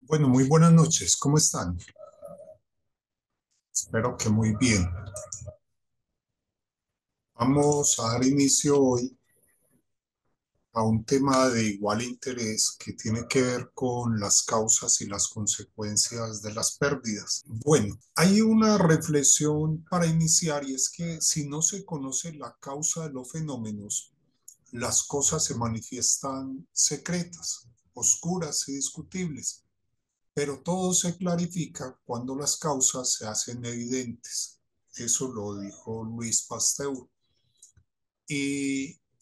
Bueno, muy buenas noches, ¿cómo están? Espero que muy bien. Vamos a dar inicio hoy a un tema de igual interés que tiene que ver con las causas y las consecuencias de las pérdidas. Bueno, hay una reflexión para iniciar y es que si no se conoce la causa de los fenómenos, las cosas se manifiestan secretas, oscuras y discutibles, pero todo se clarifica cuando las causas se hacen evidentes. Eso lo dijo Luis Pasteur.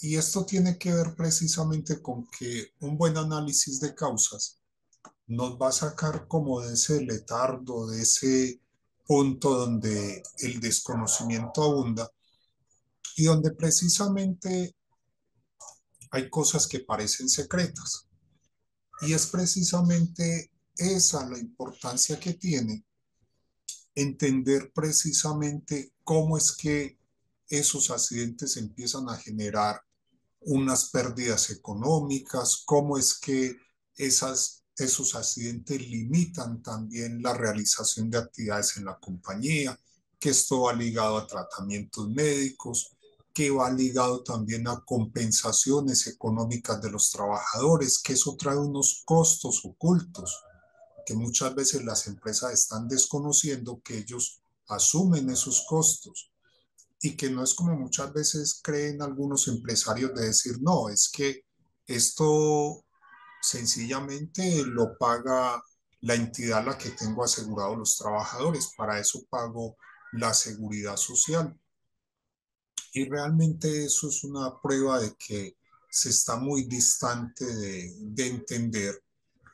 Y esto tiene que ver precisamente con que un buen análisis de causas nos va a sacar como de ese letardo, de ese punto donde el desconocimiento abunda y donde precisamente hay cosas que parecen secretas. Y es precisamente esa la importancia que tiene entender precisamente cómo es que esos accidentes empiezan a generar unas pérdidas económicas, cómo es que esos accidentes limitan también la realización de actividades en la compañía, que esto va ligado a tratamientos médicos, que va ligado también a compensaciones económicas de los trabajadores, que eso trae unos costos ocultos que muchas veces las empresas están desconociendo que ellos asumen esos costos y que no es como muchas veces creen algunos empresarios de decir, no, es que esto sencillamente lo paga la entidad a la que tengo asegurado los trabajadores, para eso pago la seguridad social. Y realmente eso es una prueba de que se está muy distante de entender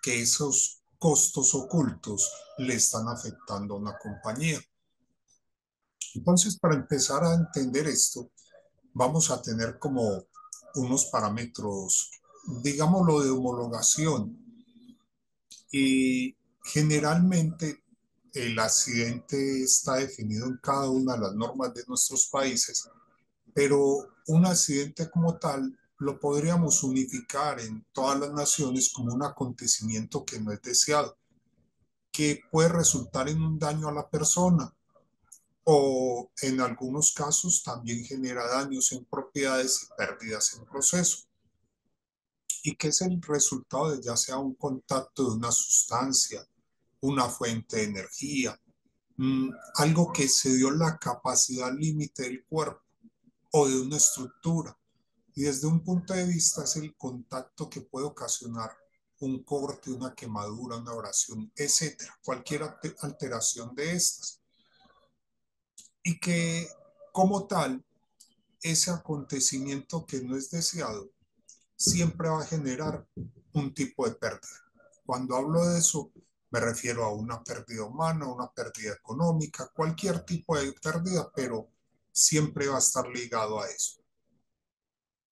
que esos costos ocultos le están afectando a una compañía. Entonces, para empezar a entender esto, vamos a tener como unos parámetros, digámoslo, de homologación. Y generalmente el accidente está definido en cada una de las normas de nuestros países, pero un accidente como tal lo podríamos unificar en todas las naciones como un acontecimiento que no es deseado, que puede resultar en un daño a la persona o en algunos casos también genera daños en propiedades y pérdidas en proceso, y que es el resultado de ya sea un contacto de una sustancia, una fuente de energía, algo que se dio la capacidad límite del cuerpo o de una estructura. Y desde un punto de vista es el contacto que puede ocasionar un corte, una quemadura, una abrasión, etcétera, cualquier alteración de estas. Y que como tal, ese acontecimiento que no es deseado siempre va a generar un tipo de pérdida. Cuando hablo de eso, me refiero a una pérdida humana, una pérdida económica, cualquier tipo de pérdida, pero siempre va a estar ligado a eso.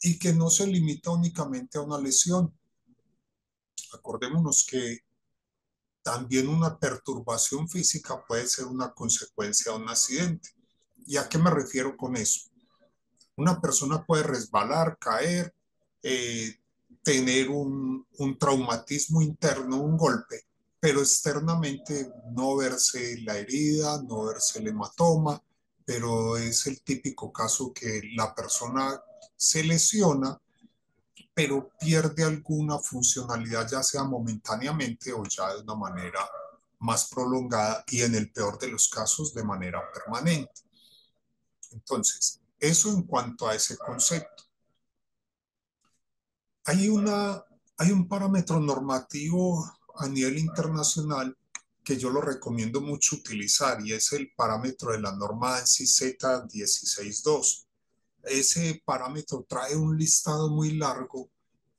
Y que no se limita únicamente a una lesión. Acordémonos que también una perturbación física puede ser una consecuencia de un accidente. ¿Y a qué me refiero con eso? Una persona puede resbalar, caer, eh, tener un traumatismo interno, un golpe, pero externamente no verse la herida, no verse el hematoma, pero es el típico caso que la persona se lesiona, pero pierde alguna funcionalidad, ya sea momentáneamente o ya de una manera más prolongada y en el peor de los casos de manera permanente. Entonces, eso en cuanto a ese concepto. Hay, una, hay un parámetro normativo a nivel internacional que yo lo recomiendo mucho utilizar y es el parámetro de la norma ANSI Z162. Ese parámetro trae un listado muy largo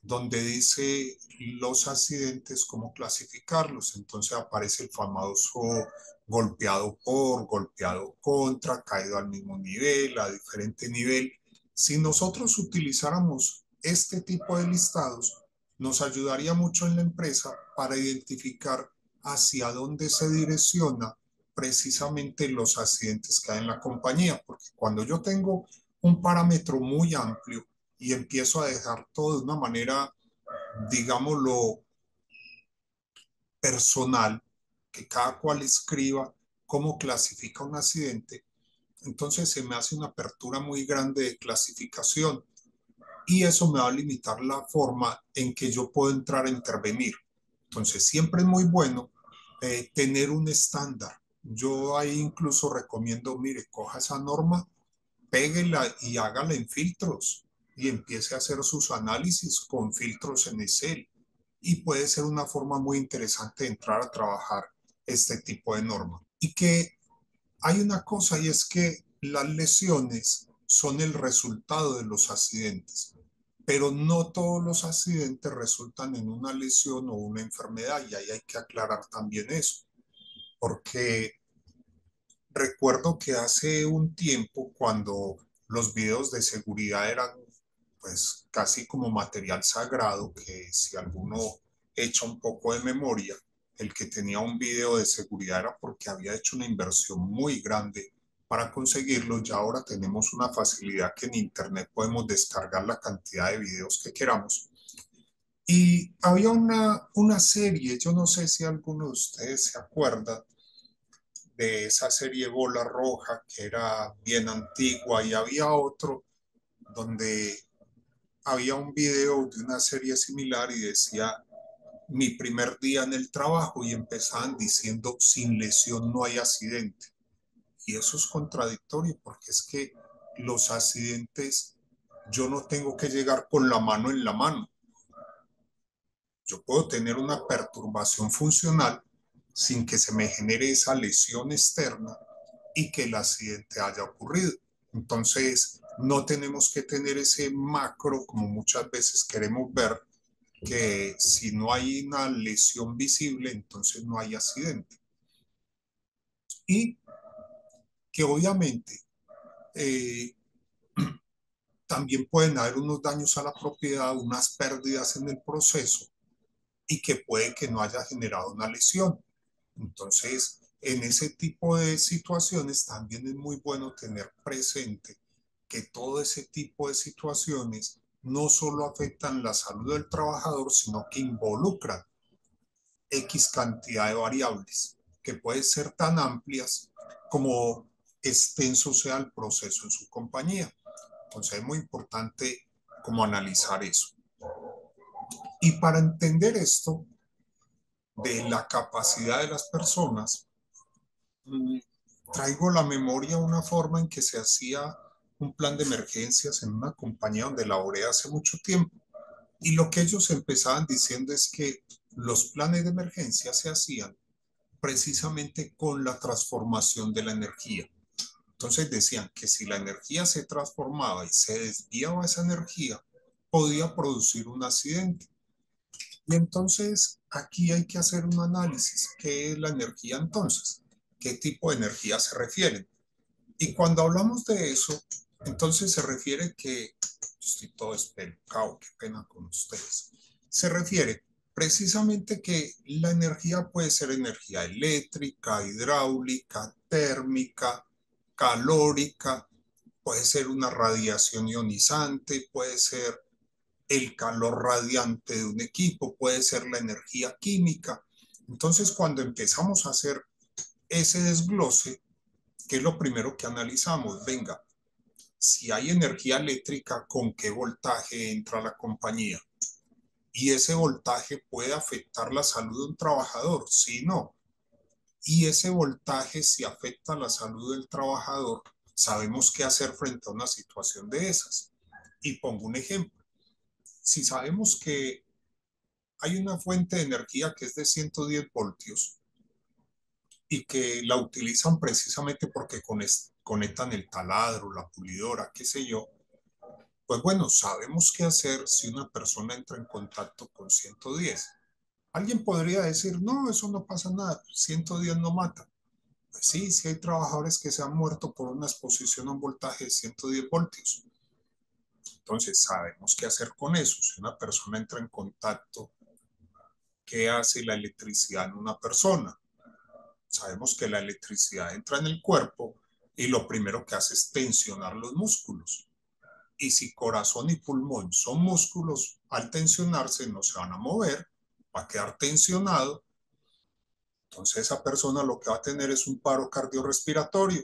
donde dice los accidentes, cómo clasificarlos. Entonces aparece el famoso golpeado por, golpeado contra, caído al mismo nivel, a diferente nivel. Si nosotros utilizáramos este tipo de listados, nos ayudaría mucho en la empresa para identificar hacia dónde se direcciona precisamente los accidentes que hay en la compañía, porque cuando yo tengo un parámetro muy amplio y empiezo a dejar todo de una manera, digámoslo, personal, que cada cual escriba cómo clasifica un accidente, entonces se me hace una apertura muy grande de clasificación y eso me va a limitar la forma en que yo puedo entrar a intervenir. Entonces siempre es muy bueno tener un estándar. Yo ahí incluso recomiendo, mire, coja esa norma, péguela y hágala en filtros y empiece a hacer sus análisis con filtros en Excel. Y puede ser una forma muy interesante de entrar a trabajar este tipo de norma. Y que hay una cosa y es que las lesiones son el resultado de los accidentes, pero no todos los accidentes resultan en una lesión o una enfermedad y ahí hay que aclarar también eso, porque recuerdo que hace un tiempo cuando los videos de seguridad eran pues casi como material sagrado, que si alguno echa un poco de memoria, el que tenía un video de seguridad era porque había hecho una inversión muy grande para conseguirlo. Ya ahora tenemos una facilidad que en internet podemos descargar la cantidad de videos que queramos. Y había una serie, yo no sé si alguno de ustedes se acuerda de esa serie Bola Roja, que era bien antigua, y había otro donde había un video de una serie similar y decía mi primer día en el trabajo y empezaban diciendo sin lesión no hay accidente. Y eso es contradictorio porque es que los accidentes yo no tengo que llegar con la mano en la mano. Yo puedo tener una perturbación funcional sin que se me genere esa lesión externa y que el accidente haya ocurrido. Entonces, no tenemos que tener ese macro como muchas veces queremos ver, que si no hay una lesión visible, entonces no hay accidente. Y que obviamente eh, también pueden haber unos daños a la propiedad, unas pérdidas en el proceso y que puede que no haya generado una lesión. Entonces, en ese tipo de situaciones también es muy bueno tener presente que todo ese tipo de situaciones no solo afectan la salud del trabajador, sino que involucran X cantidad de variables, que pueden ser tan amplias como extenso sea el proceso en su compañía. Entonces es muy importante como analizar eso. Y para entender esto de la capacidad de las personas, traigo la memoria una forma en que se hacía un plan de emergencias en una compañía donde laboré hace mucho tiempo. Y lo que ellos empezaban diciendo es que los planes de emergencia se hacían precisamente con la transformación de la energía. Entonces decían que si la energía se transformaba y se desviaba esa energía, podía producir un accidente. Y entonces aquí hay que hacer un análisis. ¿Qué es la energía entonces? ¿Qué tipo de energía se refiere? Y cuando hablamos de eso, entonces se refiere que, yo estoy todo espelucado, qué pena con ustedes, se refiere precisamente que la energía puede ser energía eléctrica, hidráulica, térmica, calórica, puede ser una radiación ionizante, puede ser el calor radiante de un equipo, puede ser la energía química. Entonces, cuando empezamos a hacer ese desglose, ¿qué es lo primero que analizamos? Venga, si hay energía eléctrica, ¿con qué voltaje entra la compañía? Y ese voltaje puede afectar la salud de un trabajador, sí, no. Y ese voltaje, si afecta la salud del trabajador, sabemos qué hacer frente a una situación de esas. Y pongo un ejemplo. Si sabemos que hay una fuente de energía que es de 110 voltios y que la utilizan precisamente porque conectan el taladro, la pulidora, qué sé yo, pues bueno, sabemos qué hacer si una persona entra en contacto con 110. Alguien podría decir, no, eso no pasa nada, 110 no mata. Pues sí, sí hay trabajadores que se han muerto por una exposición a un voltaje de 110 voltios. Entonces, sabemos qué hacer con eso. Si una persona entra en contacto, ¿qué hace la electricidad en una persona? Sabemos que la electricidad entra en el cuerpo y lo primero que hace es tensionar los músculos. Y si corazón y pulmón son músculos, al tensionarse no se van a mover, va a quedar tensionado. Entonces esa persona lo que va a tener es un paro cardiorrespiratorio.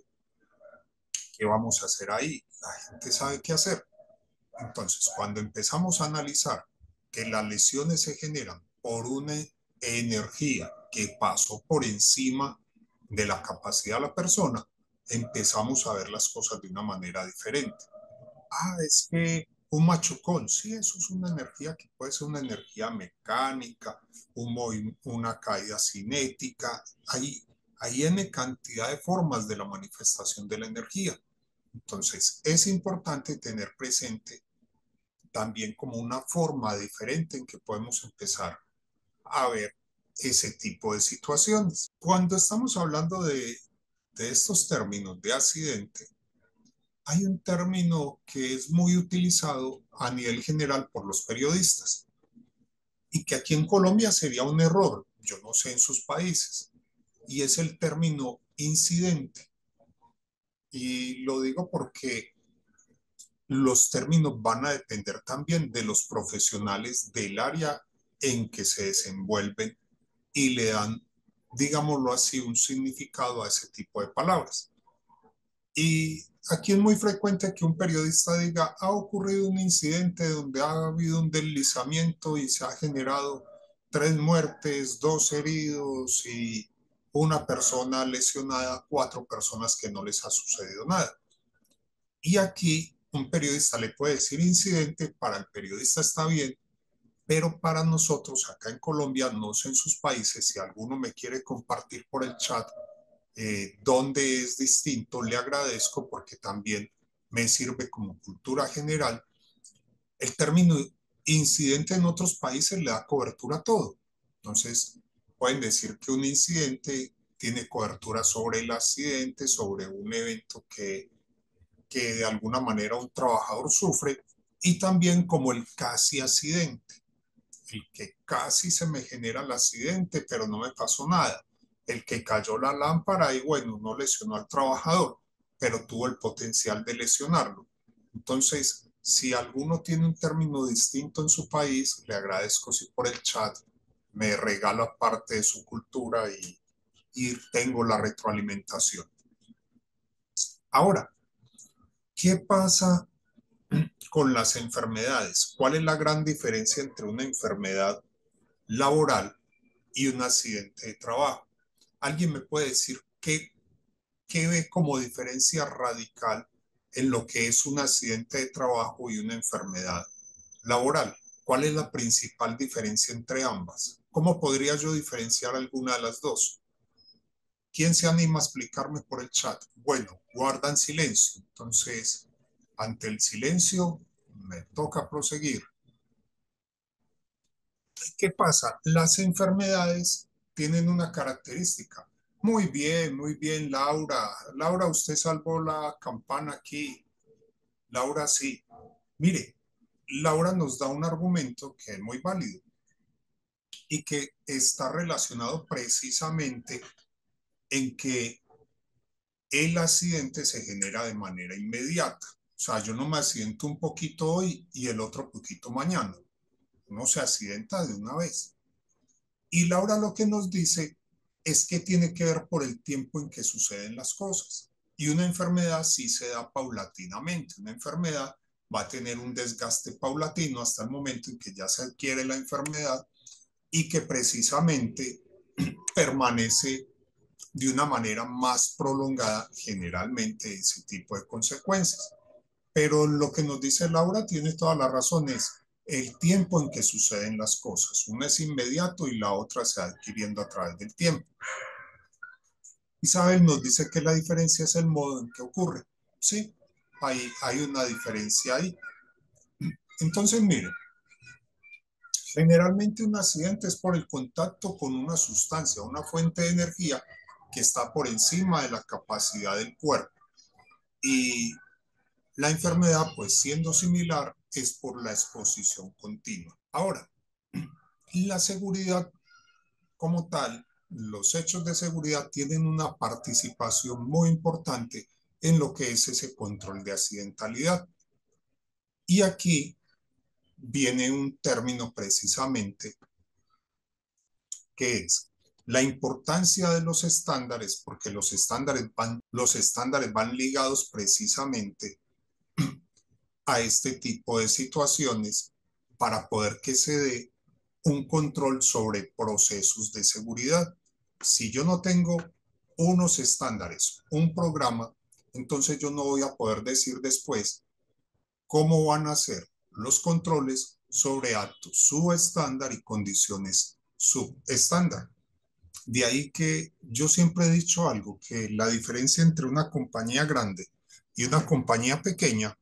¿Qué vamos a hacer ahí? La gente sabe qué hacer. Entonces, cuando empezamos a analizar que las lesiones se generan por una energía que pasó por encima de la capacidad de la persona, empezamos a ver las cosas de una manera diferente. Es que un machucón, sí, eso es una energía que puede ser una energía mecánica, una caída cinética, hay N cantidad de formas de la manifestación de la energía. Entonces, es importante tener presente también como una forma diferente en que podemos empezar a ver ese tipo de situaciones. Cuando estamos hablando de estos términos de accidente, hay un término que es muy utilizado a nivel general por los periodistas y que aquí en Colombia sería un error, yo no sé en sus países, y es el término incidente. Y lo digo porque los términos van a depender también de los profesionales del área en que se desenvuelven y le dan, digámoslo así, un significado a ese tipo de palabras. Y aquí es muy frecuente que un periodista diga, ha ocurrido un incidente donde ha habido un deslizamiento y se ha generado 3 muertes, 2 heridos y una persona lesionada, 4 personas que no les ha sucedido nada. Y aquí un periodista le puede decir incidente, para el periodista está bien, pero para nosotros acá en Colombia, no sé en sus países, si alguno me quiere compartir por el chat dónde es distinto, le agradezco porque también me sirve como cultura general. El término incidente en otros países le da cobertura a todo. Entonces, pueden decir que un incidente tiene cobertura sobre el accidente, sobre un evento que de alguna manera un trabajador sufre, y también como el casi accidente, el que casi se me genera el accidente, pero no me pasó nada, el que cayó la lámpara y bueno, no lesionó al trabajador, pero tuvo el potencial de lesionarlo. Entonces, si alguno tiene un término distinto en su país, le agradezco si por el chat me regala parte de su cultura y tengo la retroalimentación. Ahora, ¿qué pasa con las enfermedades? ¿Cuál es la gran diferencia entre una enfermedad laboral y un accidente de trabajo? ¿Alguien me puede decir qué ve como diferencia radical en lo que es un accidente de trabajo y una enfermedad laboral? ¿Cuál es la principal diferencia entre ambas? ¿Cómo podría yo diferenciar alguna de las dos? ¿Quién se anima a explicarme por el chat? Bueno, guardan silencio. Entonces, ante el silencio, me toca proseguir. ¿Qué pasa? Las enfermedades tienen una característica. Muy bien, Laura. Laura, usted salvó la campana aquí. Laura, sí. Mire, Laura nos da un argumento que es muy válido y que está relacionado precisamente en que el accidente se genera de manera inmediata. O sea, yo no me accidento un poquito hoy y el otro poquito mañana. Uno se accidenta de una vez. Y Laura lo que nos dice es que tiene que ver por el tiempo en que suceden las cosas. Y una enfermedad sí se da paulatinamente. Una enfermedad va a tener un desgaste paulatino hasta el momento en que ya se adquiere la enfermedad y que precisamente permanece de una manera más prolongada generalmente ese tipo de consecuencias. Pero lo que nos dice Laura tiene todas las razones. El tiempo en que suceden las cosas. Una es inmediato y la otra se va adquiriendo a través del tiempo. Isabel nos dice que la diferencia es el modo en que ocurre. Sí, hay una diferencia ahí. Entonces, miren, generalmente un accidente es por el contacto con una sustancia, una fuente de energía que está por encima de la capacidad del cuerpo. Y la enfermedad, pues siendo similar, es por la exposición continua. Ahora, la seguridad como tal, los hechos de seguridad tienen una participación muy importante en lo que es ese control de accidentalidad. Y aquí viene un término precisamente que es la importancia de los estándares, porque los estándares van ligados precisamente a este tipo de situaciones para poder que se dé un control sobre procesos de seguridad. Si yo no tengo unos estándares, un programa, entonces yo no voy a poder decir después cómo van a ser los controles sobre actos subestándar y condiciones subestándar. De ahí que yo siempre he dicho algo, que la diferencia entre una compañía grande y una compañía pequeña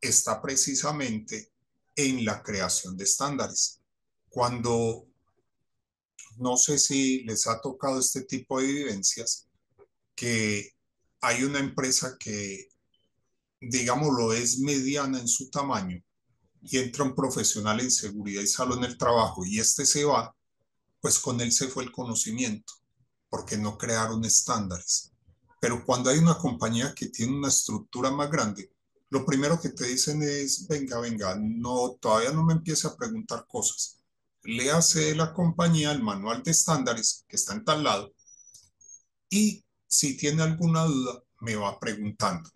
está precisamente en la creación de estándares. Cuando, no sé si les ha tocado este tipo de vivencias, que hay una empresa que, digámoslo, es mediana en su tamaño y entra un profesional en seguridad y salud en el trabajo y este se va, pues con él se fue el conocimiento, porque no crearon estándares. Pero cuando hay una compañía que tiene una estructura más grande, lo primero que te dicen es, venga, venga, no, todavía no me empiece a preguntar cosas. Léase de la compañía el manual de estándares que está en tal lado y si tiene alguna duda, me va preguntando.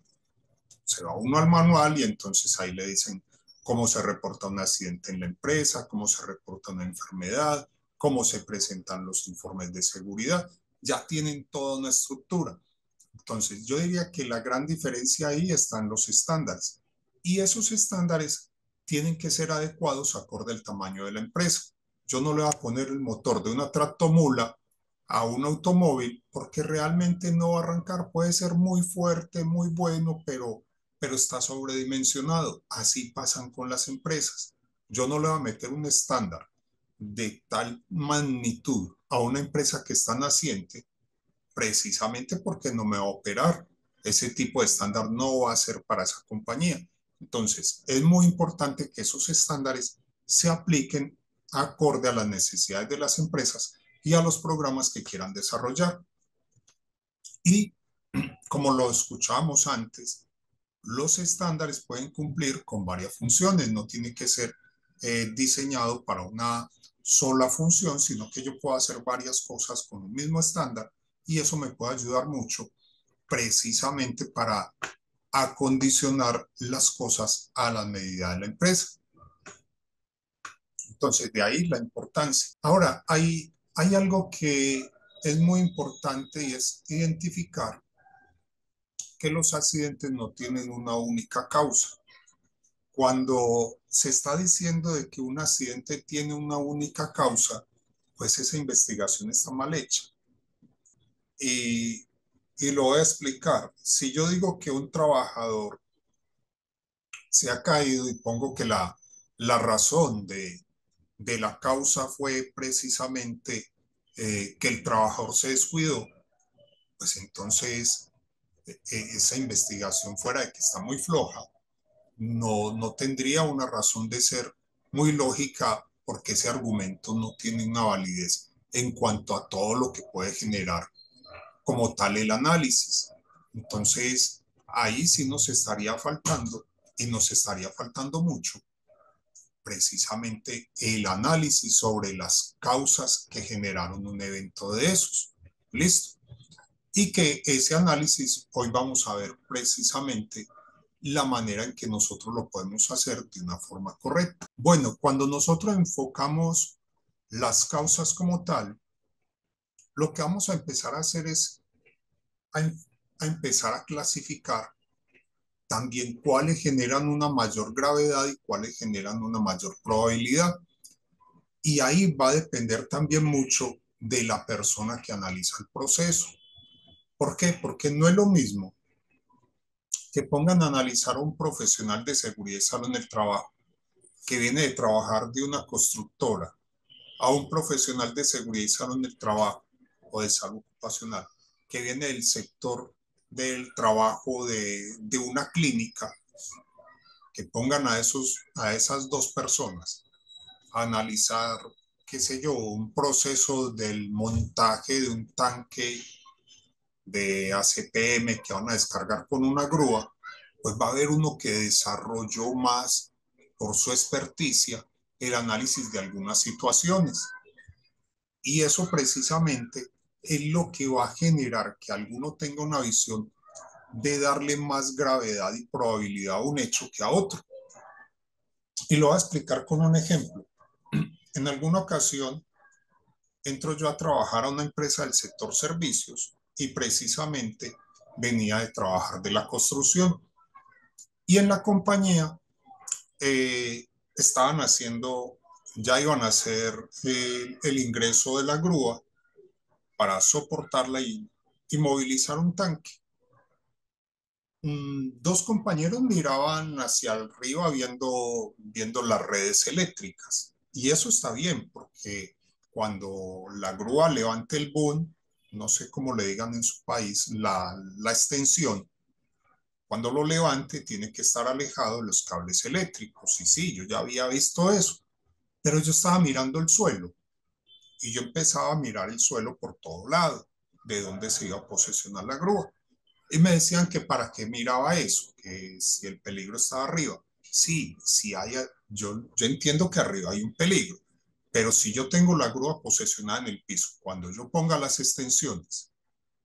Se va uno al manual y entonces ahí le dicen cómo se reporta un accidente en la empresa, cómo se reporta una enfermedad, cómo se presentan los informes de seguridad. Ya tienen toda una estructura. Entonces, yo diría que la gran diferencia ahí están los estándares. Y esos estándares tienen que ser adecuados acorde al tamaño de la empresa. Yo no le voy a poner el motor de una tractomula a un automóvil porque realmente no va a arrancar. Puede ser muy fuerte, muy bueno, pero está sobredimensionado. Así pasan con las empresas. Yo no le voy a meter un estándar de tal magnitud a una empresa que está naciente precisamente porque no me va a operar. Ese tipo de estándar no va a ser para esa compañía. Entonces, es muy importante que esos estándares se apliquen acorde a las necesidades de las empresas y a los programas que quieran desarrollar. Y como lo escuchábamos antes, los estándares pueden cumplir con varias funciones, no tiene que ser diseñado para una sola función, sino que yo puedo hacer varias cosas con un mismo estándar y eso me puede ayudar mucho precisamente para acondicionar las cosas a la medida de la empresa. Entonces, de ahí la importancia. Ahora, hay algo que es muy importante y es identificar que los accidentes no tienen una única causa. Cuando se está diciendo de que un accidente tiene una única causa, pues esa investigación está mal hecha. Y, y lo voy a explicar. Si yo digo que un trabajador se ha caído y pongo que la razón de la causa fue precisamente que el trabajador se descuidó, pues entonces esa investigación fuera de que está muy floja, no tendría una razón de ser muy lógica porque ese argumento no tiene una validez en cuanto a todo lo que puede generar como tal el análisis. Entonces, ahí sí nos estaría faltando y nos estaría faltando mucho precisamente el análisis sobre las causas que generaron un evento de esos. ¿Listo? Y que ese análisis hoy vamos a ver precisamente la manera en que nosotros lo podemos hacer de una forma correcta. Bueno, cuando nosotros enfocamos las causas como tal, lo que vamos a empezar a hacer es a, a empezar a clasificar también cuáles generan una mayor gravedad y cuáles generan una mayor probabilidad. Y ahí va a depender también mucho de la persona que analiza el proceso. ¿Por qué? Porque no es lo mismo que pongan a analizar a un profesional de seguridad y salud en el trabajo que viene de trabajar de una constructora a un profesional de seguridad y salud en el trabajo o de salud ocupacional que viene del sector del trabajo de una clínica, que pongan a esas dos personas a analizar, qué sé yo, un proceso del montaje de un tanque de ACPM que van a descargar con una grúa, pues va a haber uno que desarrolló más por su experticia, el análisis de algunas situaciones. Y eso precisamente es lo que va a generar que alguno tenga una visión de darle más gravedad y probabilidad a un hecho que a otro. Y lo voy a explicar con un ejemplo. En alguna ocasión entro yo a trabajar a una empresa del sector servicios y precisamente venía de trabajar de la construcción. Y en la compañía estaban haciendo, ya iban a hacer el ingreso de la grúa para soportarla y movilizar un tanque. Dos compañeros miraban hacia arriba viendo las redes eléctricas. Y eso está bien, porque cuando la grúa levante el boom, no sé cómo le digan en su país, la extensión, cuando lo levante tiene que estar alejado de los cables eléctricos. Y sí, yo ya había visto eso, pero yo estaba mirando el suelo y yo empezaba a mirar el suelo por todo lado, de dónde se iba a posesionar la grúa. Y me decían que para qué miraba eso, que si el peligro estaba arriba. Sí, sí hay, yo entiendo que arriba hay un peligro, pero si yo tengo la grúa posesionada en el piso, cuando yo ponga las extensiones,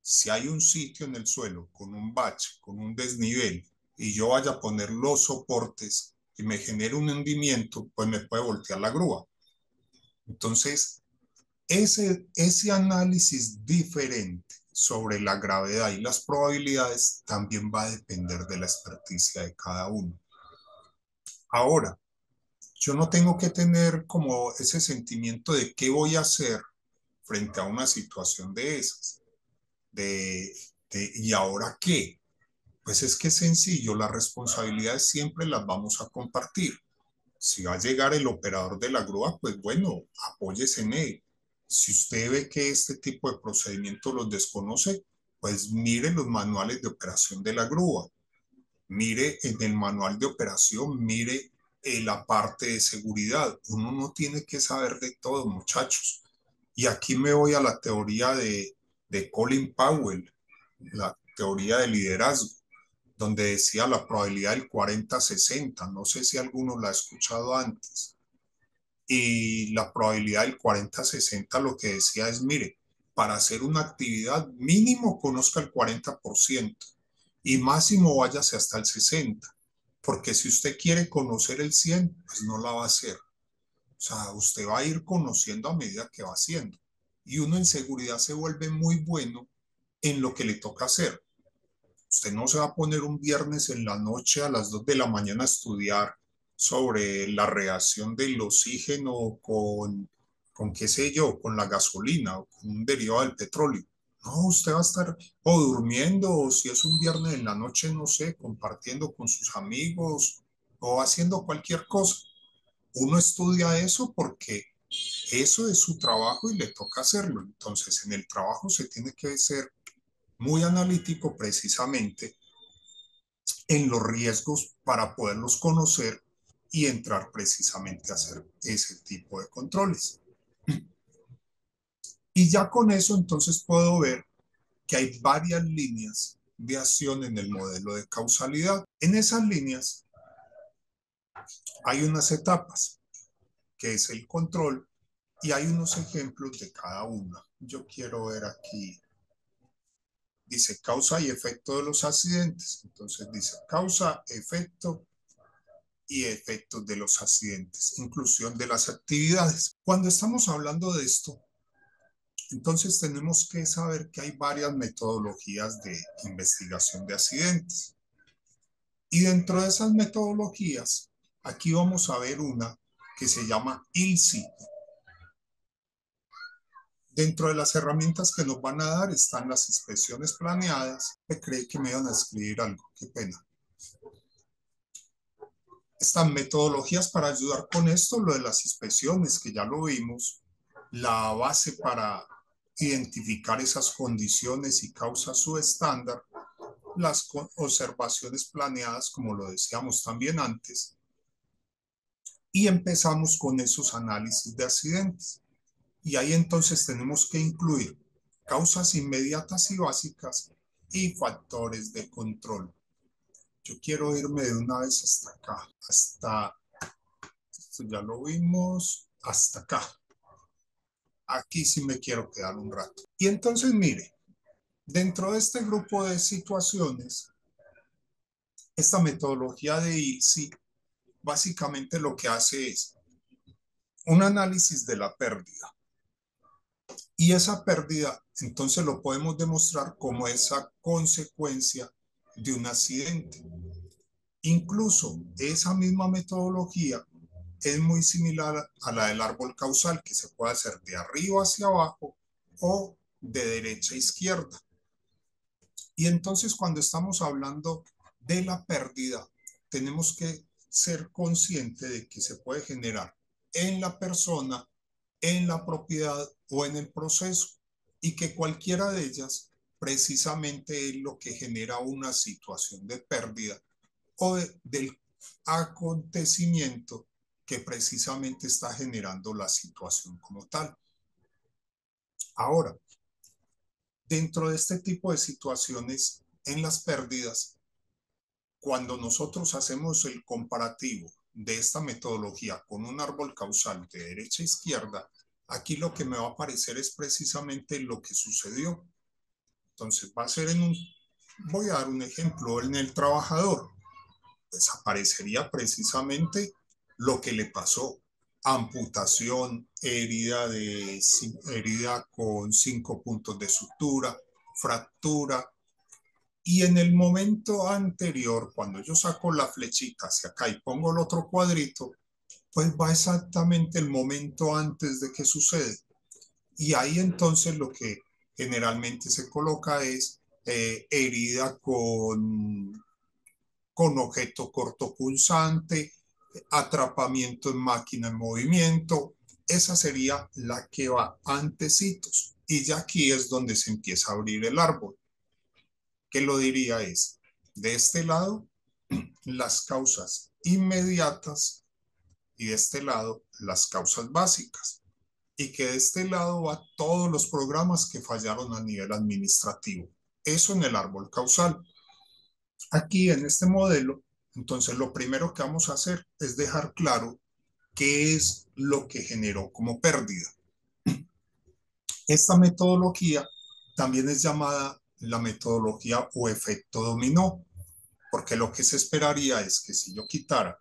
si hay un sitio en el suelo con un bache, con un desnivel, y yo vaya a poner los soportes y me genere un hundimiento, pues me puede voltear la grúa. Entonces, ese análisis diferente sobre la gravedad y las probabilidades también va a depender de la experticia de cada uno. Ahora, yo no tengo que tener como ese sentimiento de qué voy a hacer frente a una situación de esas, ¿y ahora qué? Pues es que es sencillo, las responsabilidades siempre las vamos a compartir. Si va a llegar el operador de la grúa, pues bueno, apóyese en él. Si usted ve que este tipo de procedimientos los desconoce, pues mire los manuales de operación de la grúa. Mire en el manual de operación, mire la parte de seguridad. Uno no tiene que saber de todo, muchachos. Y aquí me voy a la teoría de Colin Powell, la teoría de liderazgo, donde decía la probabilidad del 40-60. No sé si alguno la ha escuchado antes. Y la probabilidad del 40-60 lo que decía es, mire, para hacer una actividad mínimo conozca el 40% y máximo váyase hasta el 60%, porque si usted quiere conocer el 100, pues no la va a hacer. O sea, usted va a ir conociendo a medida que va haciendo. Y uno en seguridad se vuelve muy bueno en lo que le toca hacer. Usted no se va a poner un viernes en la noche a las 2 de la mañana a estudiar sobre la reacción del oxígeno con qué sé yo, con la gasolina o con un derivado del petróleo. No, usted va a estar o durmiendo o si es un viernes en la noche, no sé, compartiendo con sus amigos o haciendo cualquier cosa. Uno estudia eso porque eso es su trabajo y le toca hacerlo. Entonces, en el trabajo se tiene que ser muy analítico precisamente en los riesgos para poderlos conocer y entrar precisamente a hacer ese tipo de controles. Y ya con eso entonces puedo ver que hay varias líneas de acción en el modelo de causalidad. En esas líneas hay unas etapas, que es el control, y hay unos ejemplos de cada una. Yo quiero ver aquí, dice causa y efecto de los accidentes. Entonces dice causa, efecto y efectos de los accidentes, inclusión de las actividades. Cuando estamos hablando de esto, entonces tenemos que saber que hay varias metodologías de investigación de accidentes. Y dentro de esas metodologías, aquí vamos a ver una que se llama ILSI. Dentro de las herramientas que nos van a dar están las inspecciones planeadas. Me creí que me iban a escribir algo, qué pena. Están metodologías para ayudar con esto, lo de las inspecciones, que ya lo vimos, la base para identificar esas condiciones y causas subestándar, las observaciones planeadas, como lo decíamos también antes, y empezamos con esos análisis de accidentes. Y ahí entonces tenemos que incluir causas inmediatas y básicas y factores de control. Yo quiero irme de una vez hasta acá, hasta Esto ya lo vimos hasta acá. Aquí sí me quiero quedar un rato. Y entonces, mire, dentro de este grupo de situaciones, esta metodología de ILSI básicamente lo que hace es un análisis de la pérdida. Y esa pérdida, entonces lo podemos demostrar como esa consecuencia de un accidente. Incluso esa misma metodología es muy similar a la del árbol causal, que se puede hacer de arriba hacia abajo o de derecha a izquierda. Y entonces cuando estamos hablando de la pérdida, tenemos que ser conscientes de que se puede generar en la persona, en la propiedad o en el proceso, y que cualquiera de ellas precisamente es lo que genera una situación de pérdida o del acontecimiento que precisamente está generando la situación como tal. Ahora, dentro de este tipo de situaciones en las pérdidas, cuando nosotros hacemos el comparativo de esta metodología con un árbol causal de derecha a izquierda, aquí lo que me va a aparecer es precisamente lo que sucedió. Entonces va a ser voy a dar un ejemplo, en el trabajador, pues aparecería precisamente lo que le pasó: amputación, herida con 5 puntos de sutura, fractura. Y en el momento anterior, cuando yo saco la flechita hacia acá y pongo el otro cuadrito, pues va exactamente el momento antes de que sucede. Y ahí entonces lo que generalmente se coloca es herida con objeto cortopunzante, atrapamiento en máquina en movimiento. Esa sería la que va antecitos. Y ya aquí es donde se empieza a abrir el árbol. ¿Qué lo diría? Es, de este lado, las causas inmediatas y de este lado, las causas básicas. Y que de este lado va todos los programas que fallaron a nivel administrativo. Eso en el árbol causal. Aquí en este modelo, entonces lo primero que vamos a hacer es dejar claro qué es lo que generó como pérdida. Esta metodología también es llamada la metodología o efecto dominó, porque lo que se esperaría es que si yo quitara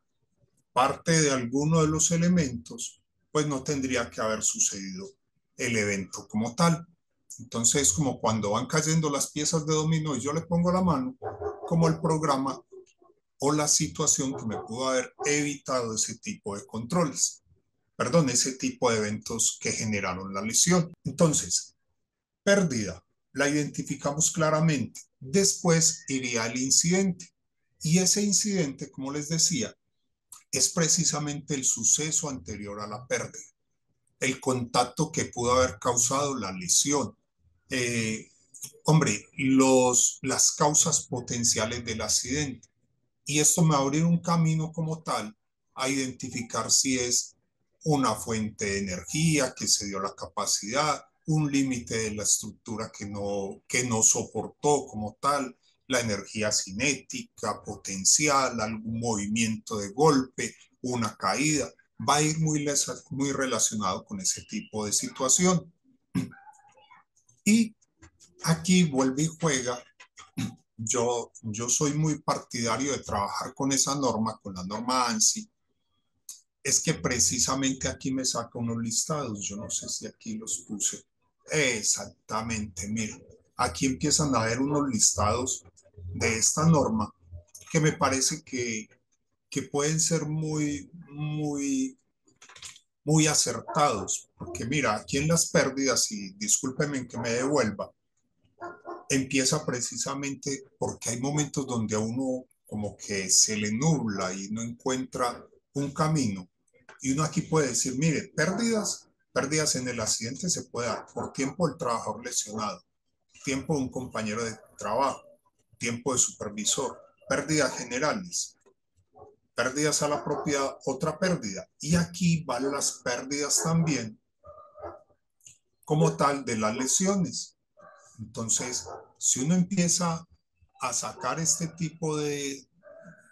parte de alguno de los elementos, pues no tendría que haber sucedido el evento como tal. Entonces, como cuando van cayendo las piezas de dominó y yo le pongo la mano, como el programa o la situación que me pudo haber evitado ese tipo de controles, perdón, ese tipo de eventos que generaron la lesión. Entonces, pérdida, la identificamos claramente. Después iría el incidente. Y ese incidente, como les decía, es precisamente el suceso anterior a la pérdida, el contacto que pudo haber causado la lesión. Eh, Hombre, las causas potenciales del accidente. Y esto me va a abrir un camino como tal a identificar si es una fuente de energía que se dio la capacidad, un límite de la estructura que no soportó como tal, la energía cinética, potencial, algún movimiento de golpe, una caída. Va a ir muy relacionado con ese tipo de situación. Y aquí vuelve y juega. Yo soy muy partidario de trabajar con esa norma, con la norma ANSI. Es que precisamente aquí me saca unos listados. Yo no sé si aquí los puse. Exactamente, mira. Aquí empiezan a haber unos listados de esta norma que me parece que pueden ser muy acertados. Porque mira, aquí en las pérdidas, y discúlpenme que me devuelva, empieza precisamente porque hay momentos donde a uno como que se le nubla y no encuentra un camino. Y uno aquí puede decir, mire, pérdidas en el accidente se puede dar por tiempo del trabajador lesionado, tiempo de un compañero de trabajo, tiempo de supervisor, pérdidas generales, pérdidas a la propiedad, otra pérdida. Y aquí van las pérdidas también como tal de las lesiones. Entonces, si uno empieza a sacar este tipo de,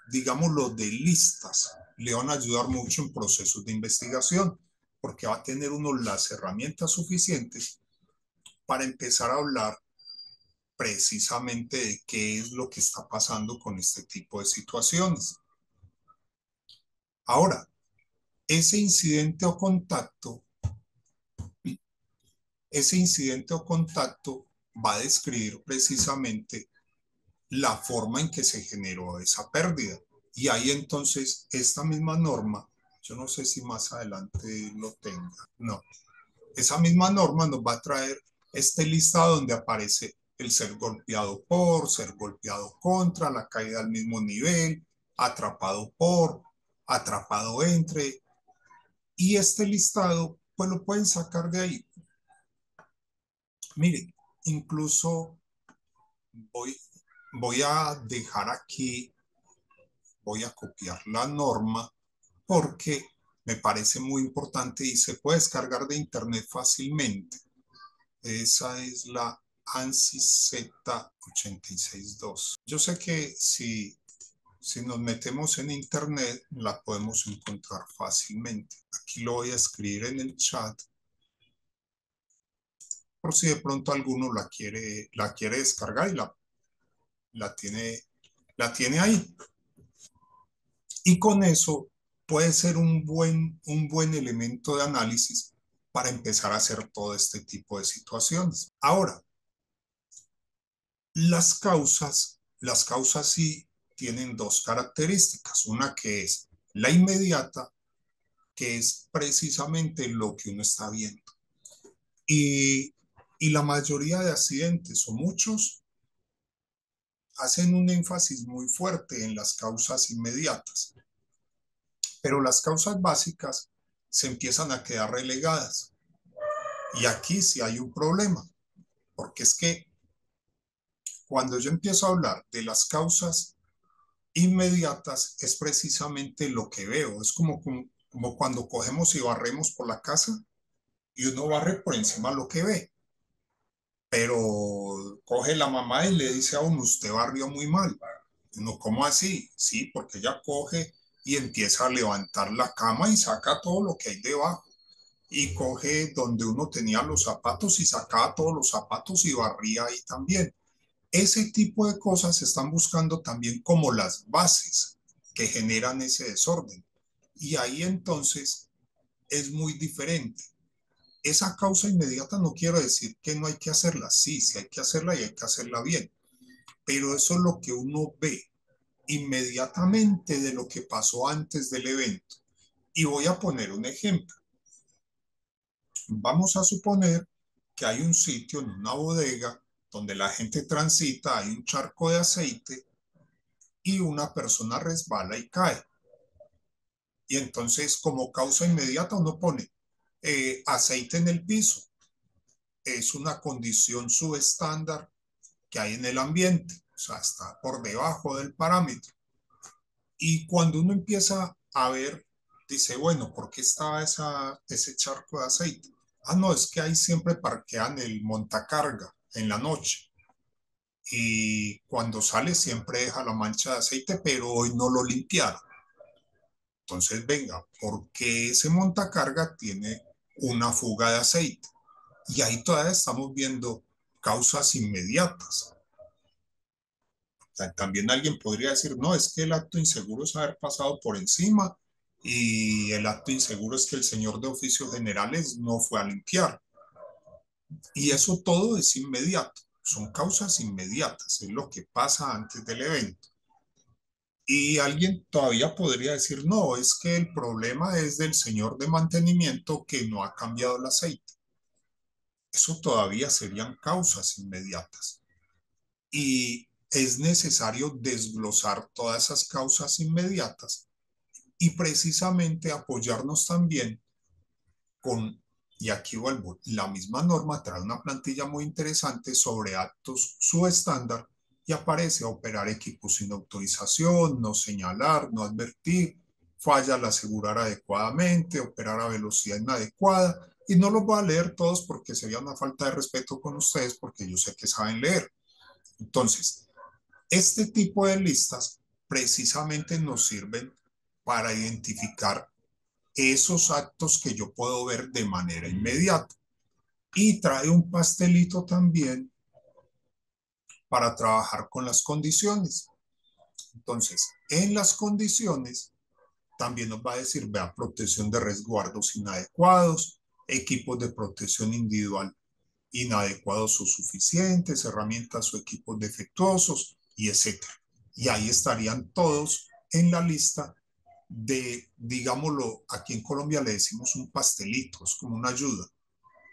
digámoslo, de listas le van a ayudar mucho en procesos de investigación, porque va a tener uno las herramientas suficientes para empezar a hablar precisamente de qué es lo que está pasando con este tipo de situaciones. Ahora, ese incidente o contacto, ese incidente o contacto va a describir precisamente la forma en que se generó esa pérdida. Y ahí entonces esta misma norma, yo no sé si más adelante lo tenga, no, esa misma norma nos va a traer este listado donde aparece el ser golpeado por, ser golpeado contra, la caída al mismo nivel, atrapado por, atrapado entre, y este listado pues lo pueden sacar de ahí. Miren, incluso voy, voy a dejar aquí, voy a copiar la norma porque me parece muy importante y se puede descargar de internet fácilmente. Esa es la ANSI Z862. Yo sé que si nos metemos en internet la podemos encontrar fácilmente. Aquí lo voy a escribir en el chat por si de pronto alguno la quiere descargar y la, tiene, la tiene ahí. Y con eso puede ser un buen elemento de análisis para empezar a hacer todo este tipo de situaciones. Ahora, las causas sí tienen dos características. Una que es la inmediata, que es precisamente lo que uno está viendo. Y, y la mayoría de accidentes, o muchos, hacen un énfasis muy fuerte en las causas inmediatas. Pero las causas básicas se empiezan a quedar relegadas. Y aquí sí hay un problema, porque es que cuando yo empiezo a hablar de las causas inmediatas es precisamente lo que veo. Es como cuando cogemos y barremos por la casa y uno barre por encima lo que ve. Pero coge la mamá y le dice a uno, usted barrió muy mal. Uno, ¿cómo así? Sí, porque ella coge y empieza a levantar la cama y saca todo lo que hay debajo. Y coge donde uno tenía los zapatos y sacaba todos los zapatos y barría ahí también. Ese tipo de cosas se están buscando también como las bases que generan ese desorden. Y ahí entonces es muy diferente. Esa causa inmediata no quiero decir que no hay que hacerla, sí, sí hay que hacerla y hay que hacerla bien, pero eso es lo que uno ve inmediatamente de lo que pasó antes del evento. Y voy a poner un ejemplo. Vamos a suponer que hay un sitio en una bodega donde la gente transita, hay un charco de aceite y una persona resbala y cae. Y entonces, como causa inmediata, uno pone aceite en el piso. Es una condición subestándar que hay en el ambiente, o sea, está por debajo del parámetro. Y cuando uno empieza a ver, dice, bueno, ¿por qué está ese charco de aceite? Ah, no, es que ahí siempre parquean el montacarga en la noche. Y cuando sale siempre deja la mancha de aceite, pero hoy no lo limpiaron. Entonces, venga, ¿por qué ese montacarga tiene una fuga de aceite? Y ahí todavía estamos viendo causas inmediatas. O sea, también alguien podría decir, no, es que el acto inseguro es haber pasado por encima y el acto inseguro es que el señor de oficios generales no fue a limpiar. Y eso todo es inmediato, son causas inmediatas, es lo que pasa antes del evento. Y alguien todavía podría decir, no, es que el problema es del señor de mantenimiento que no ha cambiado el aceite. Eso todavía serían causas inmediatas. Y es necesario desglosar todas esas causas inmediatas y precisamente apoyarnos también con, y aquí vuelvo, la misma norma trae una plantilla muy interesante sobre actos subestándar y aparece operar equipos sin autorización, no señalar, no advertir, falla al asegurar adecuadamente, operar a velocidad inadecuada. Y no los voy a leer todos porque sería una falta de respeto con ustedes porque yo sé que saben leer. Entonces, este tipo de listas precisamente nos sirven para identificar esos actos que yo puedo ver de manera inmediata. Y trae un pastelito también para trabajar con las condiciones. Entonces, en las condiciones también nos va a decir, vea, protección de resguardos inadecuados, equipos de protección individual inadecuados o suficientes, herramientas o equipos defectuosos, y etcétera. Y ahí estarían todos en la lista de, digámoslo, aquí en Colombia le decimos un pastelito, es como una ayuda,